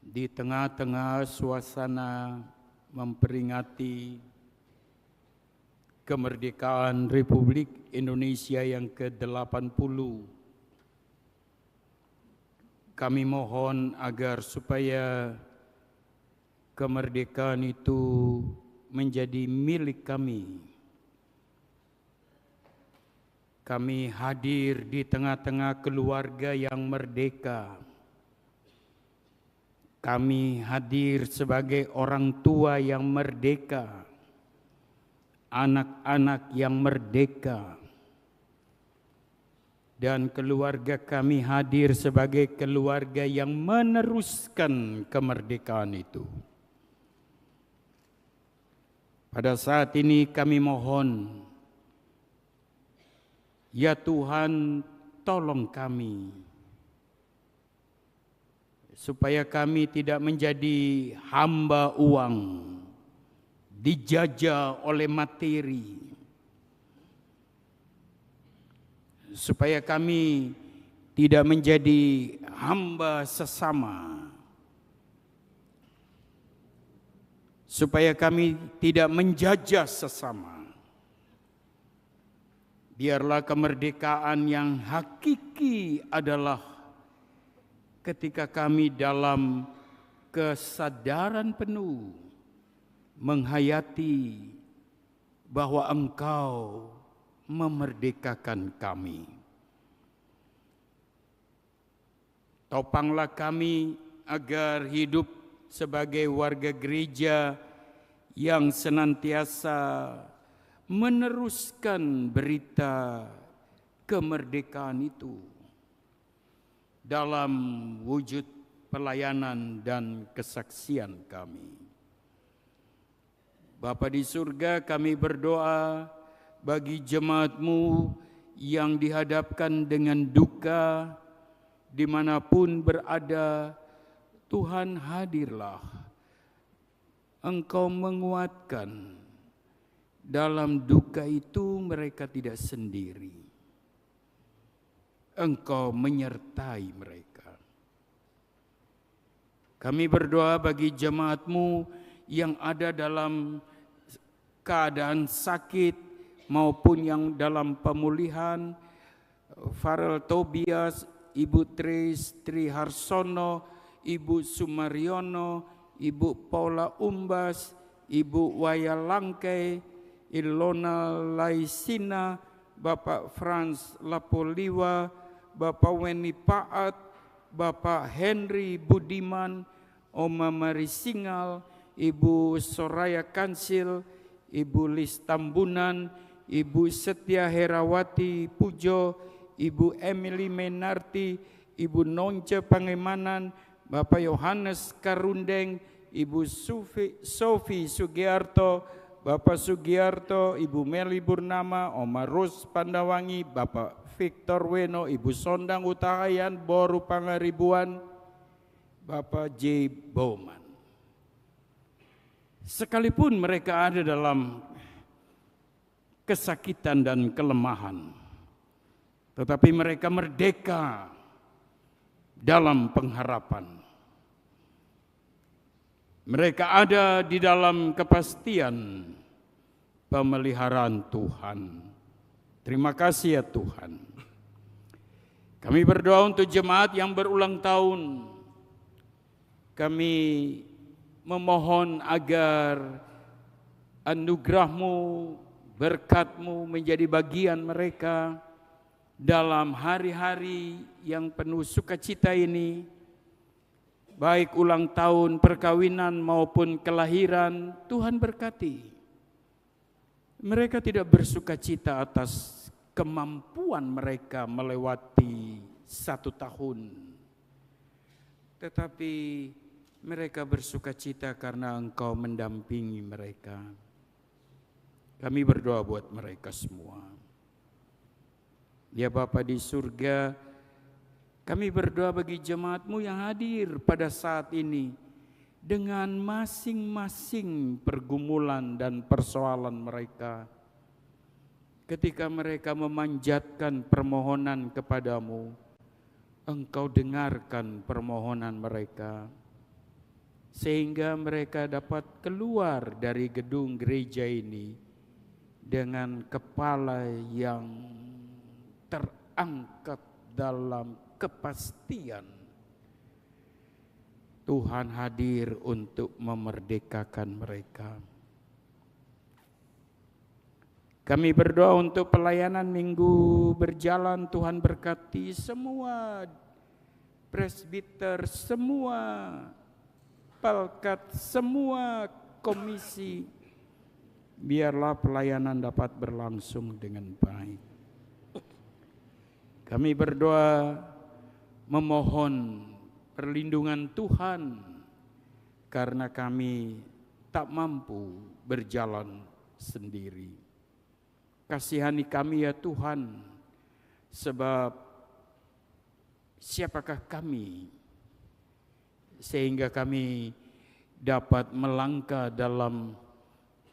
di tengah-tengah suasana memperingati kemerdekaan Republik Indonesia yang ke-80. Kami mohon agar supaya kemerdekaan itu menjadi milik kami. Kami hadir di tengah-tengah keluarga yang merdeka. Kami hadir sebagai orang tua yang merdeka, anak-anak yang merdeka, dan keluarga kami hadir sebagai keluarga yang meneruskan kemerdekaan itu. Pada saat ini kami mohon, ya Tuhan, tolong kami, supaya kami tidak menjadi hamba uang, dijajah oleh materi, supaya kami tidak menjadi hamba sesama, supaya kami tidak menjajah sesama. Biarlah kemerdekaan yang hakiki adalah ketika kami dalam kesadaran penuh menghayati bahwa Engkau memerdekakan kami. Topanglah kami agar hidup sebagai warga gereja yang senantiasa meneruskan berita kemerdekaan itu dalam wujud pelayanan dan kesaksian kami. Bapa di surga, kami berdoa bagi jemaat-Mu yang dihadapkan dengan duka dimanapun berada. Tuhan, hadirlah, Engkau menguatkan. Dalam duka itu mereka tidak sendiri. Engkau menyertai mereka. Kami berdoa bagi jemaat-Mu yang ada dalam keadaan sakit maupun yang dalam pemulihan. Farel Tobias, Ibu Tri Harsono, Ibu Sumaryono, Ibu Paula Umbas, Ibu Waya Langkai, Ilona Laisina, Bapak Frans Lapoliwa, Bapak Weni Paat, Bapak Henry Budiman, Oma Mari Singal, Ibu Soraya Kansil, Ibu Lis Tambunan, Ibu Setia Herawati Pujo, Ibu Emily Menarti, Ibu Nonce Pangemanan, Bapak Yohanes Karundeng, Ibu Sofi Sugiarto, Bapak Sugiarto, Ibu Meli Purnama, Oma Rus Pandawangi, Bapak Victor Weno, Ibu Sondang Utahayan, Boru Pangaribuan, Bapak J. Bowman. Sekalipun mereka ada dalam kesakitan dan kelemahan, tetapi mereka merdeka dalam pengharapan. Mereka ada di dalam kepastian pemeliharaan Tuhan. Terima kasih ya Tuhan. Kami berdoa untuk jemaat yang berulang tahun. Kami memohon agar anugerah-Mu, berkat-Mu menjadi bagian mereka dalam hari-hari yang penuh sukacita ini, baik ulang tahun, perkawinan maupun kelahiran. Tuhan berkati. Mereka tidak bersukacita atas kemampuan mereka melewati 1 tahun, tetapi mereka bersukacita karena Engkau mendampingi mereka. Kami berdoa buat mereka semua. Ya Bapa di surga, kami berdoa bagi jemaat-Mu yang hadir pada saat ini dengan masing-masing pergumulan dan persoalan mereka. Ketika mereka memanjatkan permohonan kepadamu, Engkau dengarkan permohonan mereka, sehingga mereka dapat keluar dari gedung gereja ini dengan kepala yang terangkat dalam kepastian Tuhan hadir untuk memerdekakan mereka. Kami berdoa untuk pelayanan minggu berjalan. Tuhan berkati semua presbiter, semua pelkat, semua komisi. Biarlah pelayanan dapat berlangsung dengan baik. Kami berdoa memohon perlindungan Tuhan karena kami tak mampu berjalan sendiri. Kasihani kami ya Tuhan, sebab siapakah kami sehingga kami dapat melangkah dalam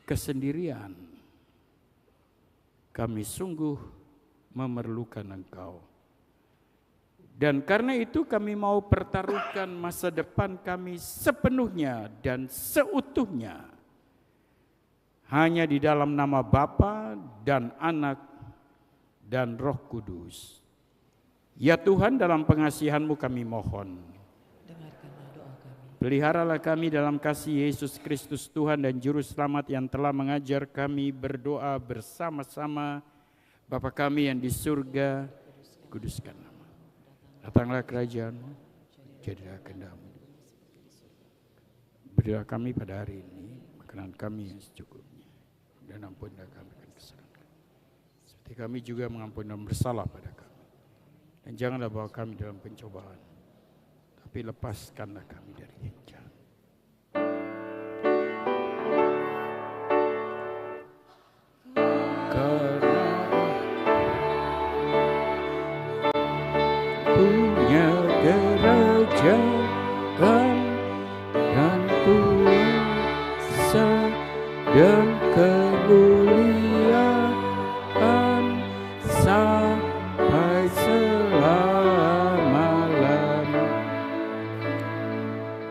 kesendirian. Kami sungguh memerlukan Engkau. Dan karena itu kami mau pertaruhkan masa depan kami sepenuhnya dan seutuhnya hanya di dalam nama Bapa dan Anak dan Roh Kudus. Ya Tuhan, dalam pengasihan-Mu kami mohon. Dengarkanlah doa kami. Peliharalah kami dalam kasih Yesus Kristus Tuhan dan Juru Selamat yang telah mengajar kami berdoa bersama-sama. Bapa kami yang di surga, kuduskan nama. Datanglah kerajaan-Mu, jadilah kehendak-Mu. Berilah kami pada hari ini makanan kami yang secukupnya, dan ampunilah kami kesalahan kami, seperti kami juga mengampuni yang bersalah pada kami. Dan janganlah bawa kami dalam pencobaan, tapi lepaskanlah kami dari yang jahat. Punya kerajaan dan kuasa dan kemuliaan sampai selama-lamanya.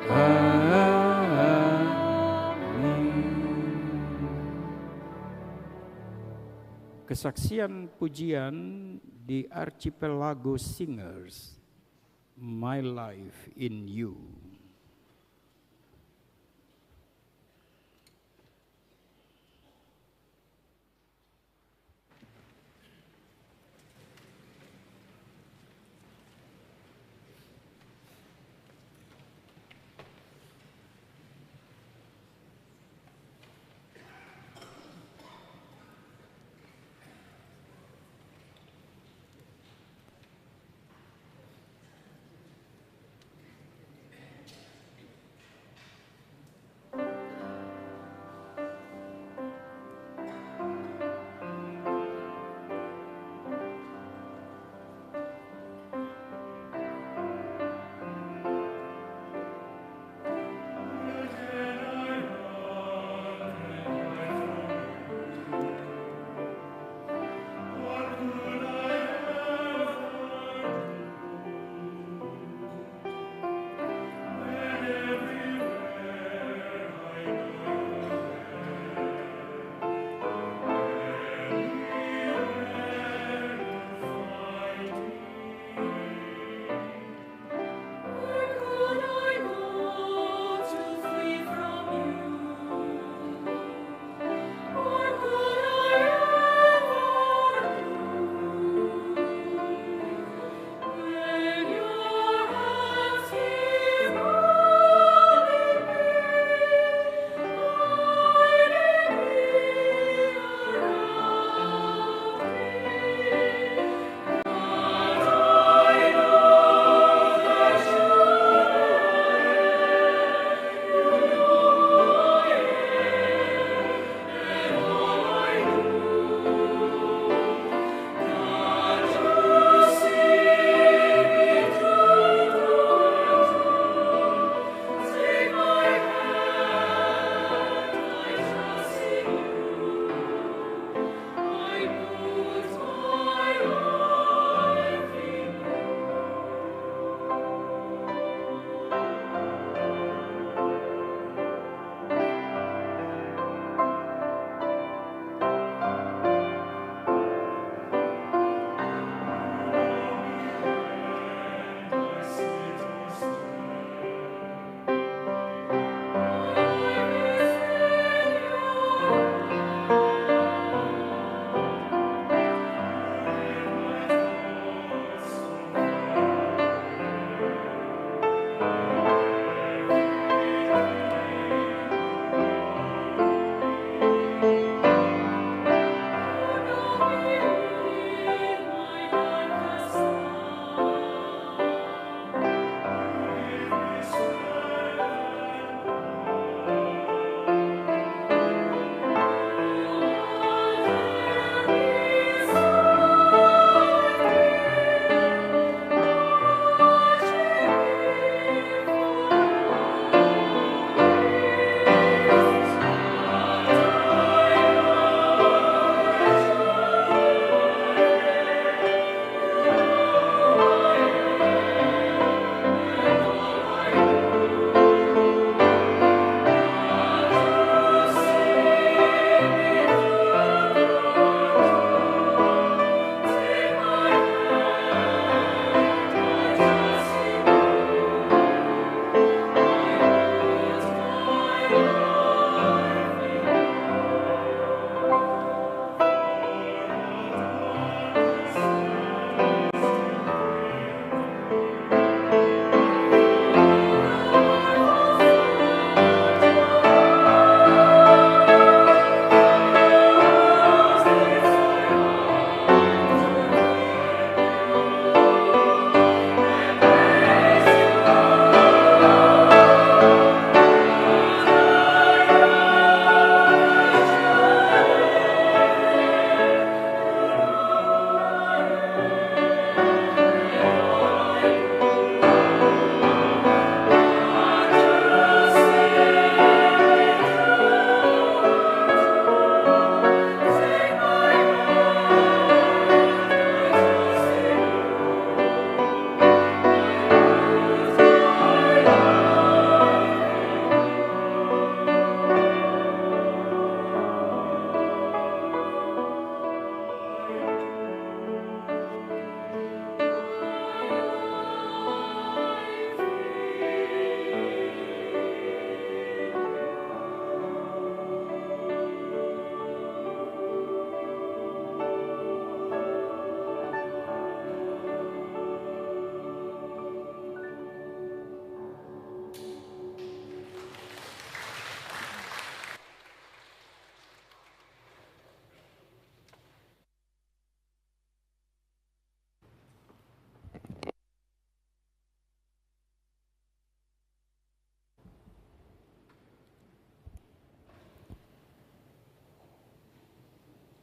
Amin. Kesaksian pujian di Archipelago Singers, My Life in You.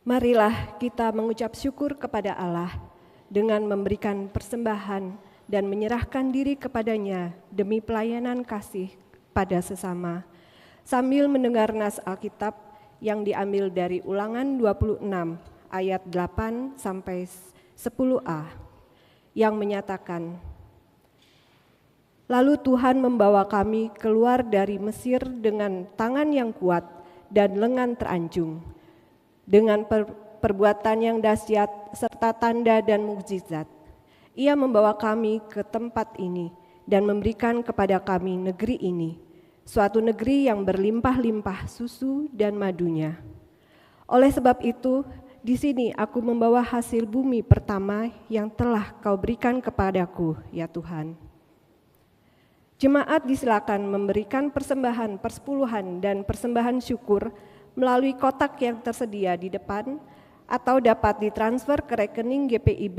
Marilah kita mengucap syukur kepada Allah dengan memberikan persembahan dan menyerahkan diri kepadanya demi pelayanan kasih pada sesama, sambil mendengar nas Alkitab yang diambil dari Ulangan 26 ayat 8 sampai 10a yang menyatakan, "Lalu Tuhan membawa kami keluar dari Mesir dengan tangan yang kuat dan lengan teranjung, dengan perbuatan yang dahsyat serta tanda dan mukjizat. Ia membawa kami ke tempat ini dan memberikan kepada kami negeri ini, suatu negeri yang berlimpah-limpah susu dan madunya. Oleh sebab itu, di sini aku membawa hasil bumi pertama yang telah Kau berikan kepadaku, ya Tuhan." Jemaat disilakan memberikan persembahan persepuluhan dan persembahan syukur melalui kotak yang tersedia di depan atau dapat ditransfer ke rekening GPIB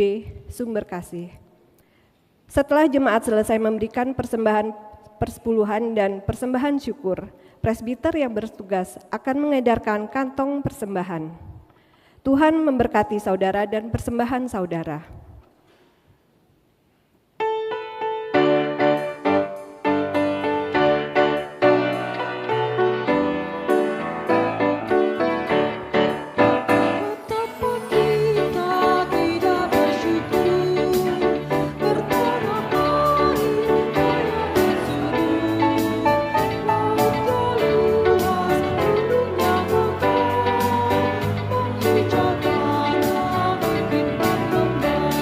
Sumber Kasih. Setelah jemaat selesai memberikan persembahan persepuluhan dan persembahan syukur, presbiter yang bertugas akan mengedarkan kantong persembahan. Tuhan memberkati saudara dan persembahan saudara. Hijaukan langit dan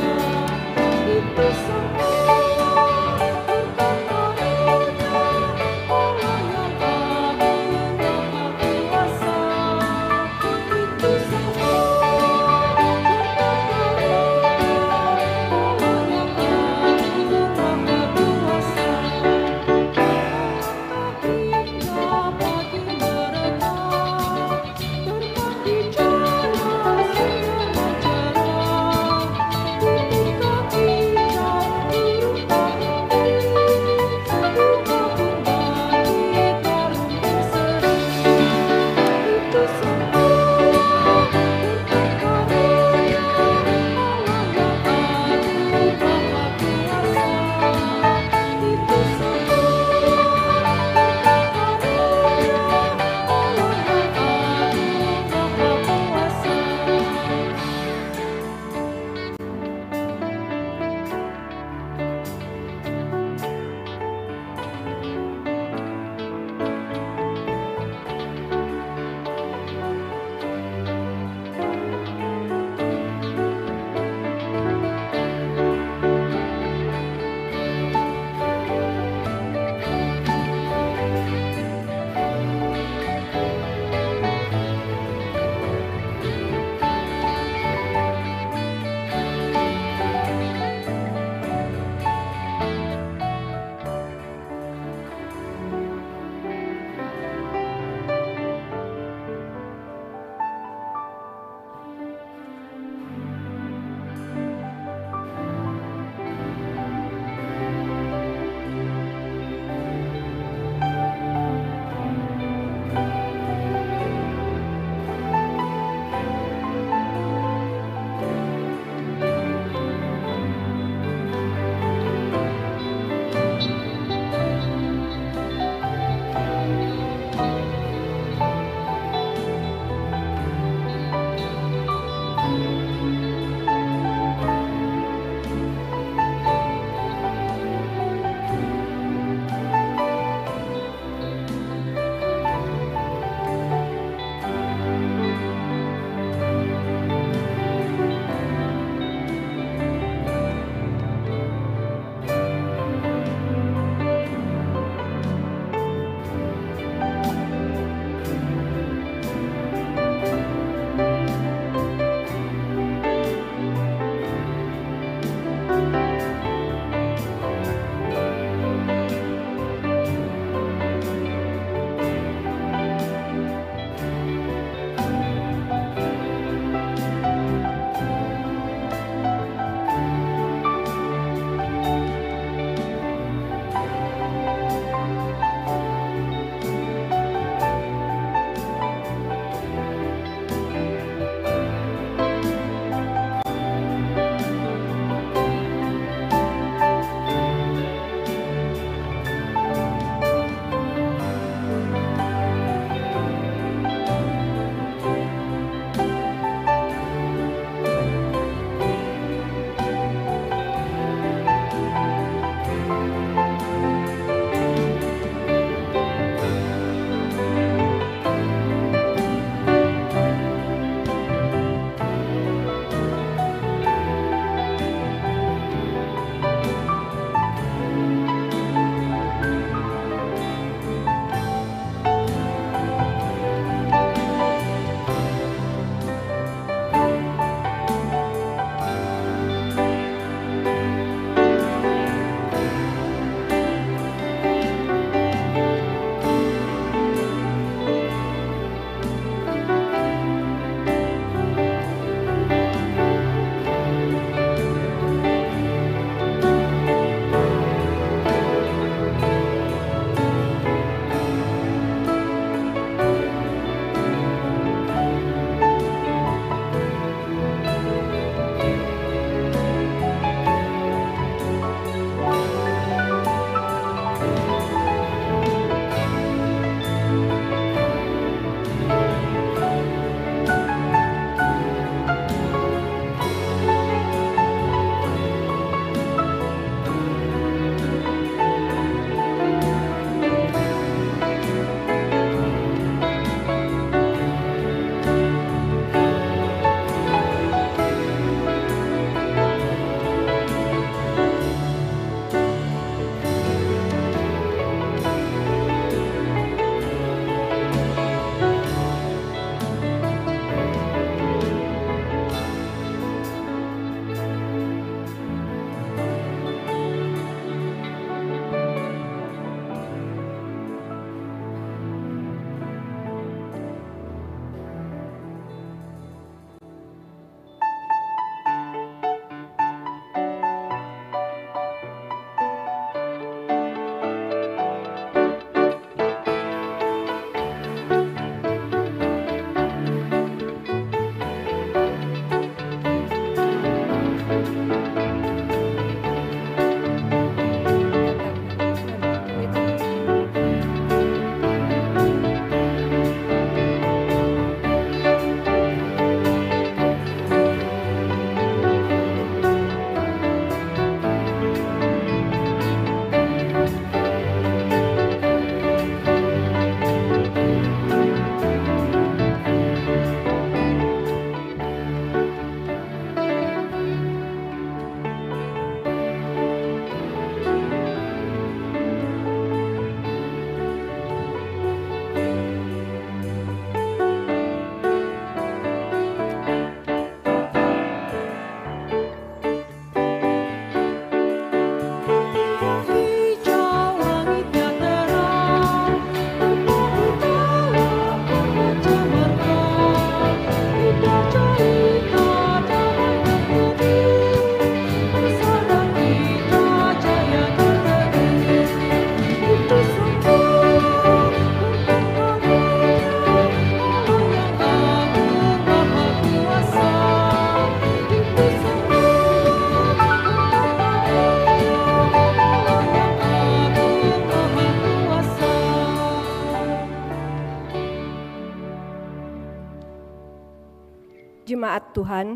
jemaat Tuhan,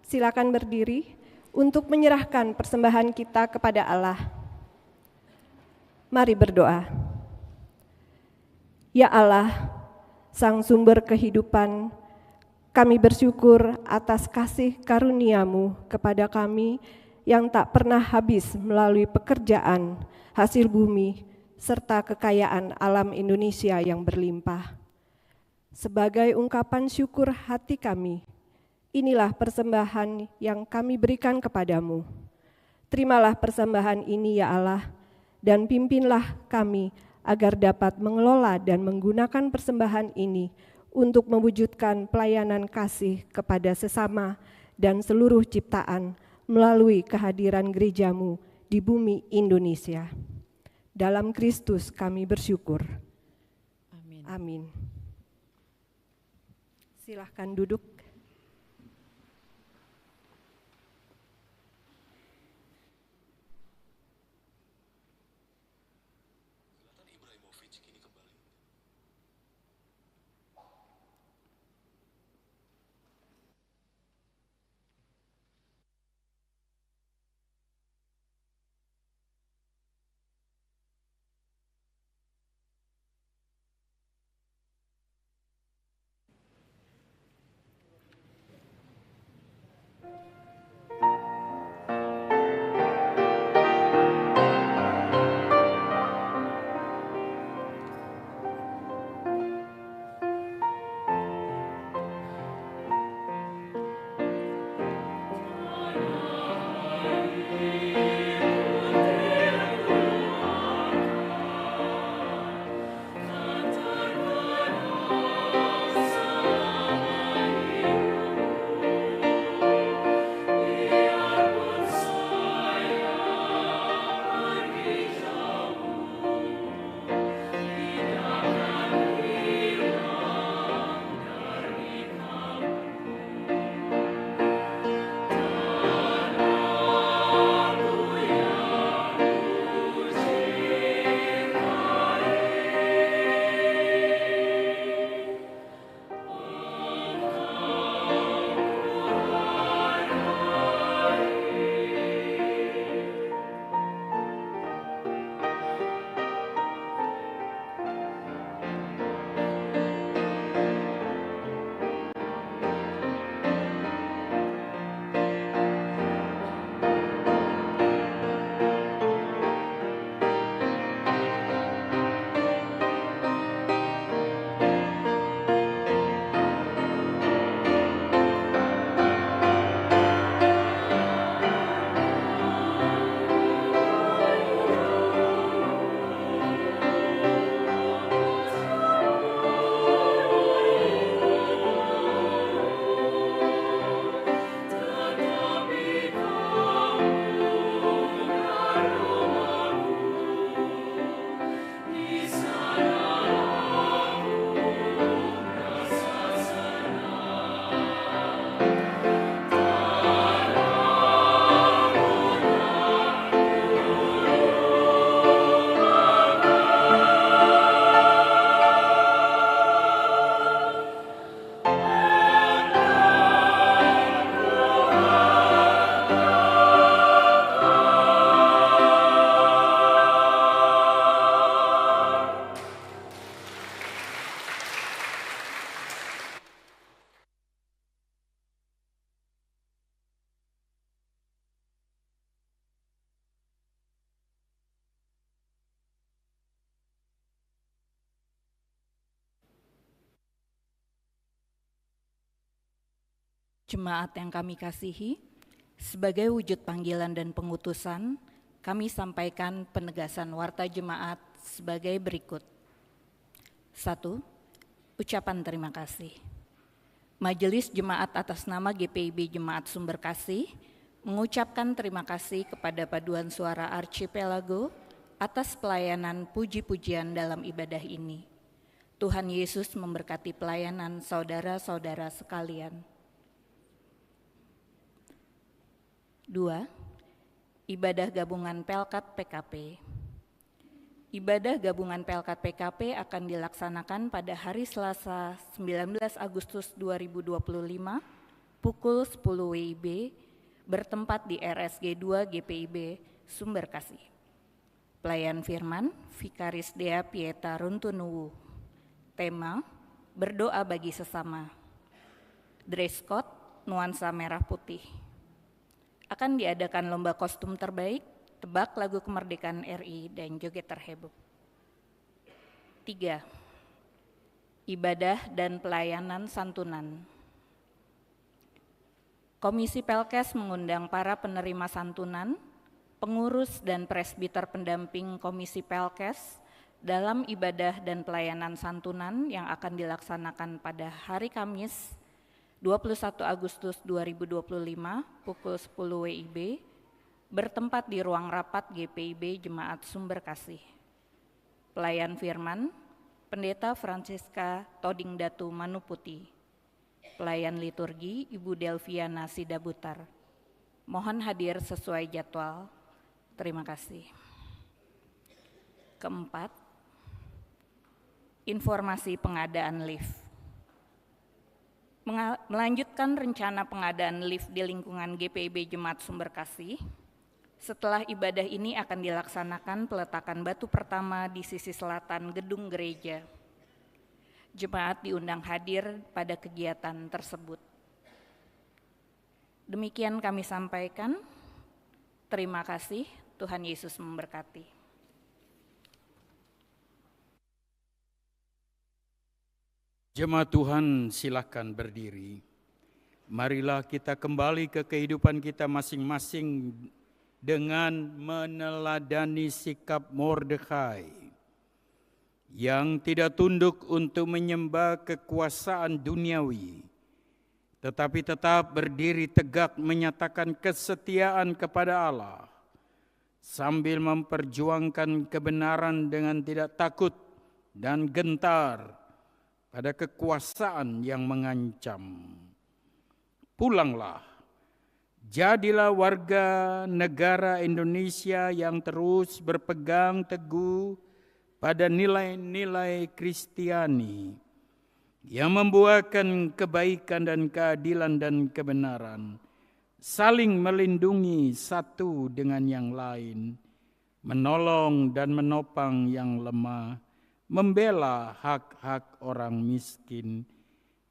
silakan berdiri untuk menyerahkan persembahan kita kepada Allah. Mari berdoa. Ya Allah, Sang sumber kehidupan, kami bersyukur atas kasih karunia-Mu kepada kami yang tak pernah habis melalui pekerjaan, hasil bumi, serta kekayaan alam Indonesia yang berlimpah. Sebagai ungkapan syukur hati kami, inilah persembahan yang kami berikan kepadamu. Terimalah persembahan ini ya Allah, dan pimpinlah kami agar dapat mengelola dan menggunakan persembahan ini untuk mewujudkan pelayanan kasih kepada sesama dan seluruh ciptaan melalui kehadiran gerejamu di bumi Indonesia. Dalam Kristus kami bersyukur. Amin. Amin. Silahkan duduk. Jemaat yang kami kasihi, sebagai wujud panggilan dan pengutusan, kami sampaikan penegasan warta jemaat sebagai berikut. 1. Ucapan terima kasih. Majelis Jemaat atas nama GPIB Jemaat Sumber Kasih mengucapkan terima kasih kepada Paduan Suara Archipelago atas pelayanan puji-pujian dalam ibadah ini. Tuhan Yesus memberkati pelayanan saudara-saudara sekalian. 2. Ibadah gabungan Pelkat PKP. Ibadah gabungan Pelkat PKP akan dilaksanakan pada hari Selasa 19 Agustus 2025 pukul 10 WIB, bertempat di RSG 2 GPIB Sumberkasih. Pelayan firman, Vikaris Dea Pieta Runtunuwu. Tema, berdoa bagi sesama. Dress code, nuansa merah putih. Akan diadakan lomba kostum terbaik, tebak lagu kemerdekaan RI, dan joget terheboh. 3. Ibadah dan pelayanan santunan. Komisi Pelkes mengundang para penerima santunan, pengurus dan presbiter pendamping Komisi Pelkes dalam ibadah dan pelayanan santunan yang akan dilaksanakan pada hari Kamis 21 Agustus 2025 pukul 10 WIB, bertempat di ruang rapat GPIB Jemaat Sumberkasih. Pelayan firman, Pendeta Francisca Toding Datu Manuputi. Pelayan liturgi, Ibu Delviana Sidabutar. Mohon hadir sesuai jadwal. Terima kasih. Keempat, informasi pengadaan lift. Melanjutkan rencana pengadaan lift di lingkungan GPIB Jemaat Sumberkasih, setelah ibadah ini akan dilaksanakan peletakan batu pertama di sisi selatan gedung gereja. Jemaat diundang hadir pada kegiatan tersebut. Demikian kami sampaikan. Terima kasih, Tuhan Yesus memberkati. Jemaat Tuhan, silakan berdiri. Marilah kita kembali ke kehidupan kita masing-masing dengan meneladani sikap Mordekai yang tidak tunduk untuk menyembah kekuasaan duniawi, tetapi tetap berdiri tegak menyatakan kesetiaan kepada Allah, sambil memperjuangkan kebenaran dengan tidak takut dan gentar pada kekuasaan yang mengancam. Pulanglah, jadilah warga negara Indonesia yang terus berpegang teguh pada nilai-nilai Kristiani yang membuahkan kebaikan dan keadilan dan kebenaran, saling melindungi satu dengan yang lain, menolong dan menopang yang lemah, membela hak-hak orang miskin,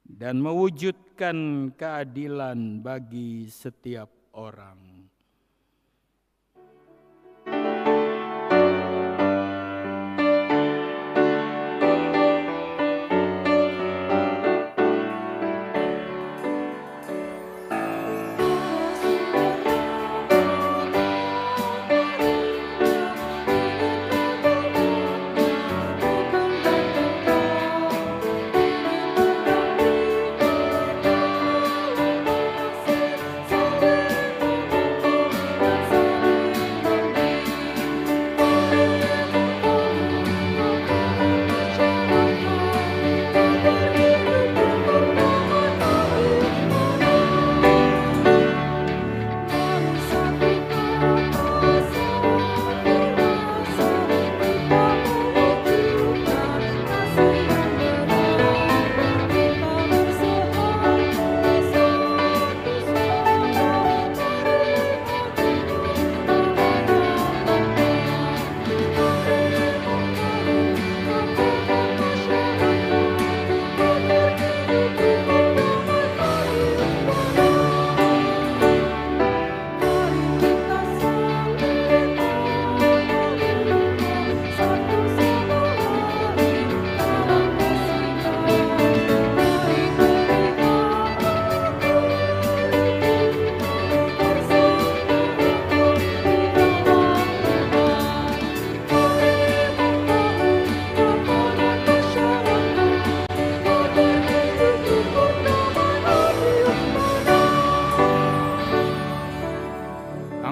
dan mewujudkan keadilan bagi setiap orang.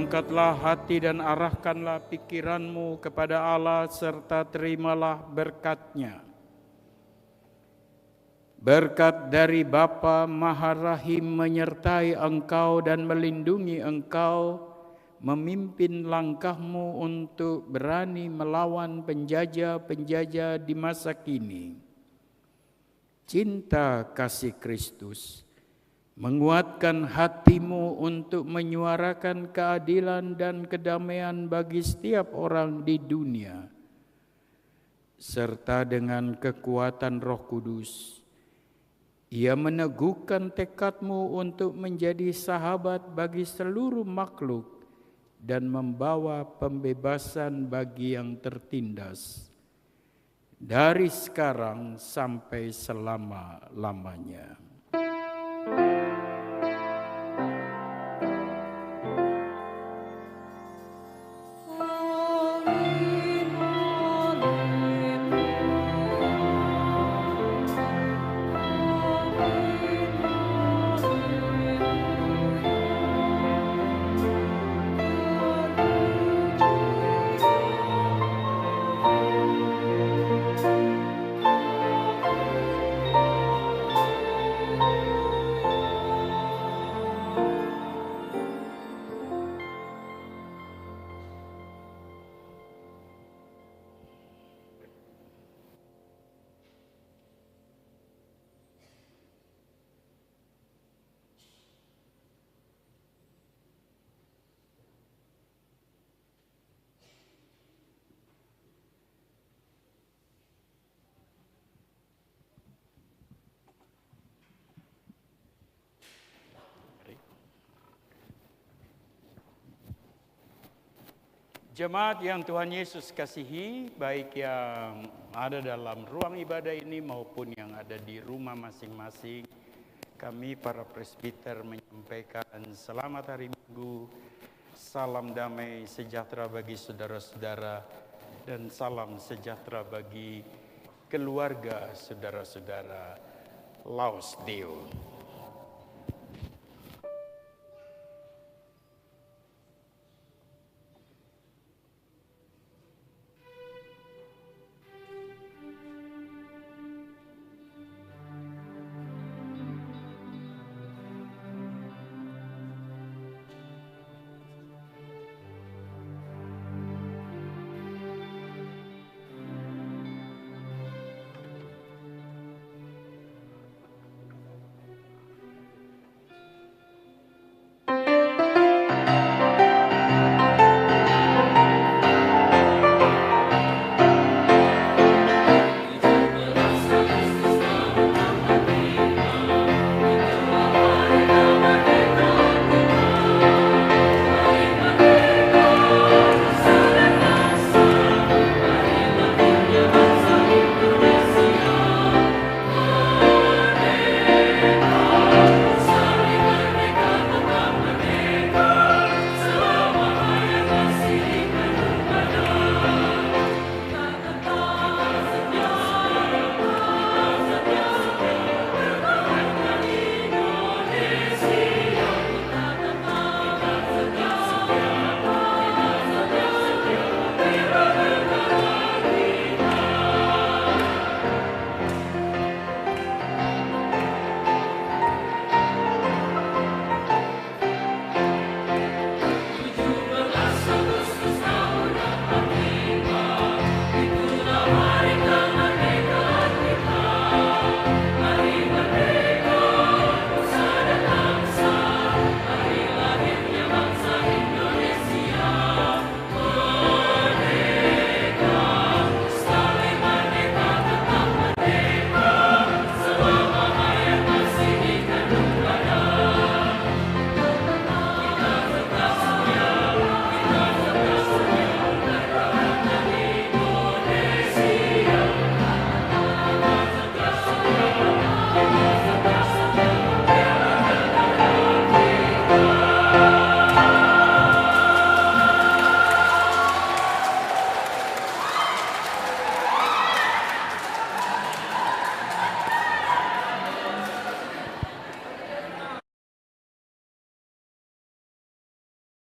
Angkatlah hati dan arahkanlah pikiranmu kepada Allah serta terimalah berkat-Nya. Berkat dari Bapa Maha Rahim menyertai engkau dan melindungi engkau, memimpin langkahmu untuk berani melawan penjajah-penjajah di masa kini. Cinta kasih Kristus menguatkan hatimu untuk menyuarakan keadilan dan kedamaian bagi setiap orang di dunia, serta dengan kekuatan Roh Kudus, Ia meneguhkan tekadmu untuk menjadi sahabat bagi seluruh makhluk dan membawa pembebasan bagi yang tertindas, dari sekarang sampai selama-lamanya. Jemaat yang Tuhan Yesus kasihi, baik yang ada dalam ruang ibadah ini maupun yang ada di rumah masing-masing, kami para presbiter menyampaikan selamat hari Minggu, salam damai sejahtera bagi saudara-saudara, dan salam sejahtera bagi keluarga saudara-saudara. Laus Deo.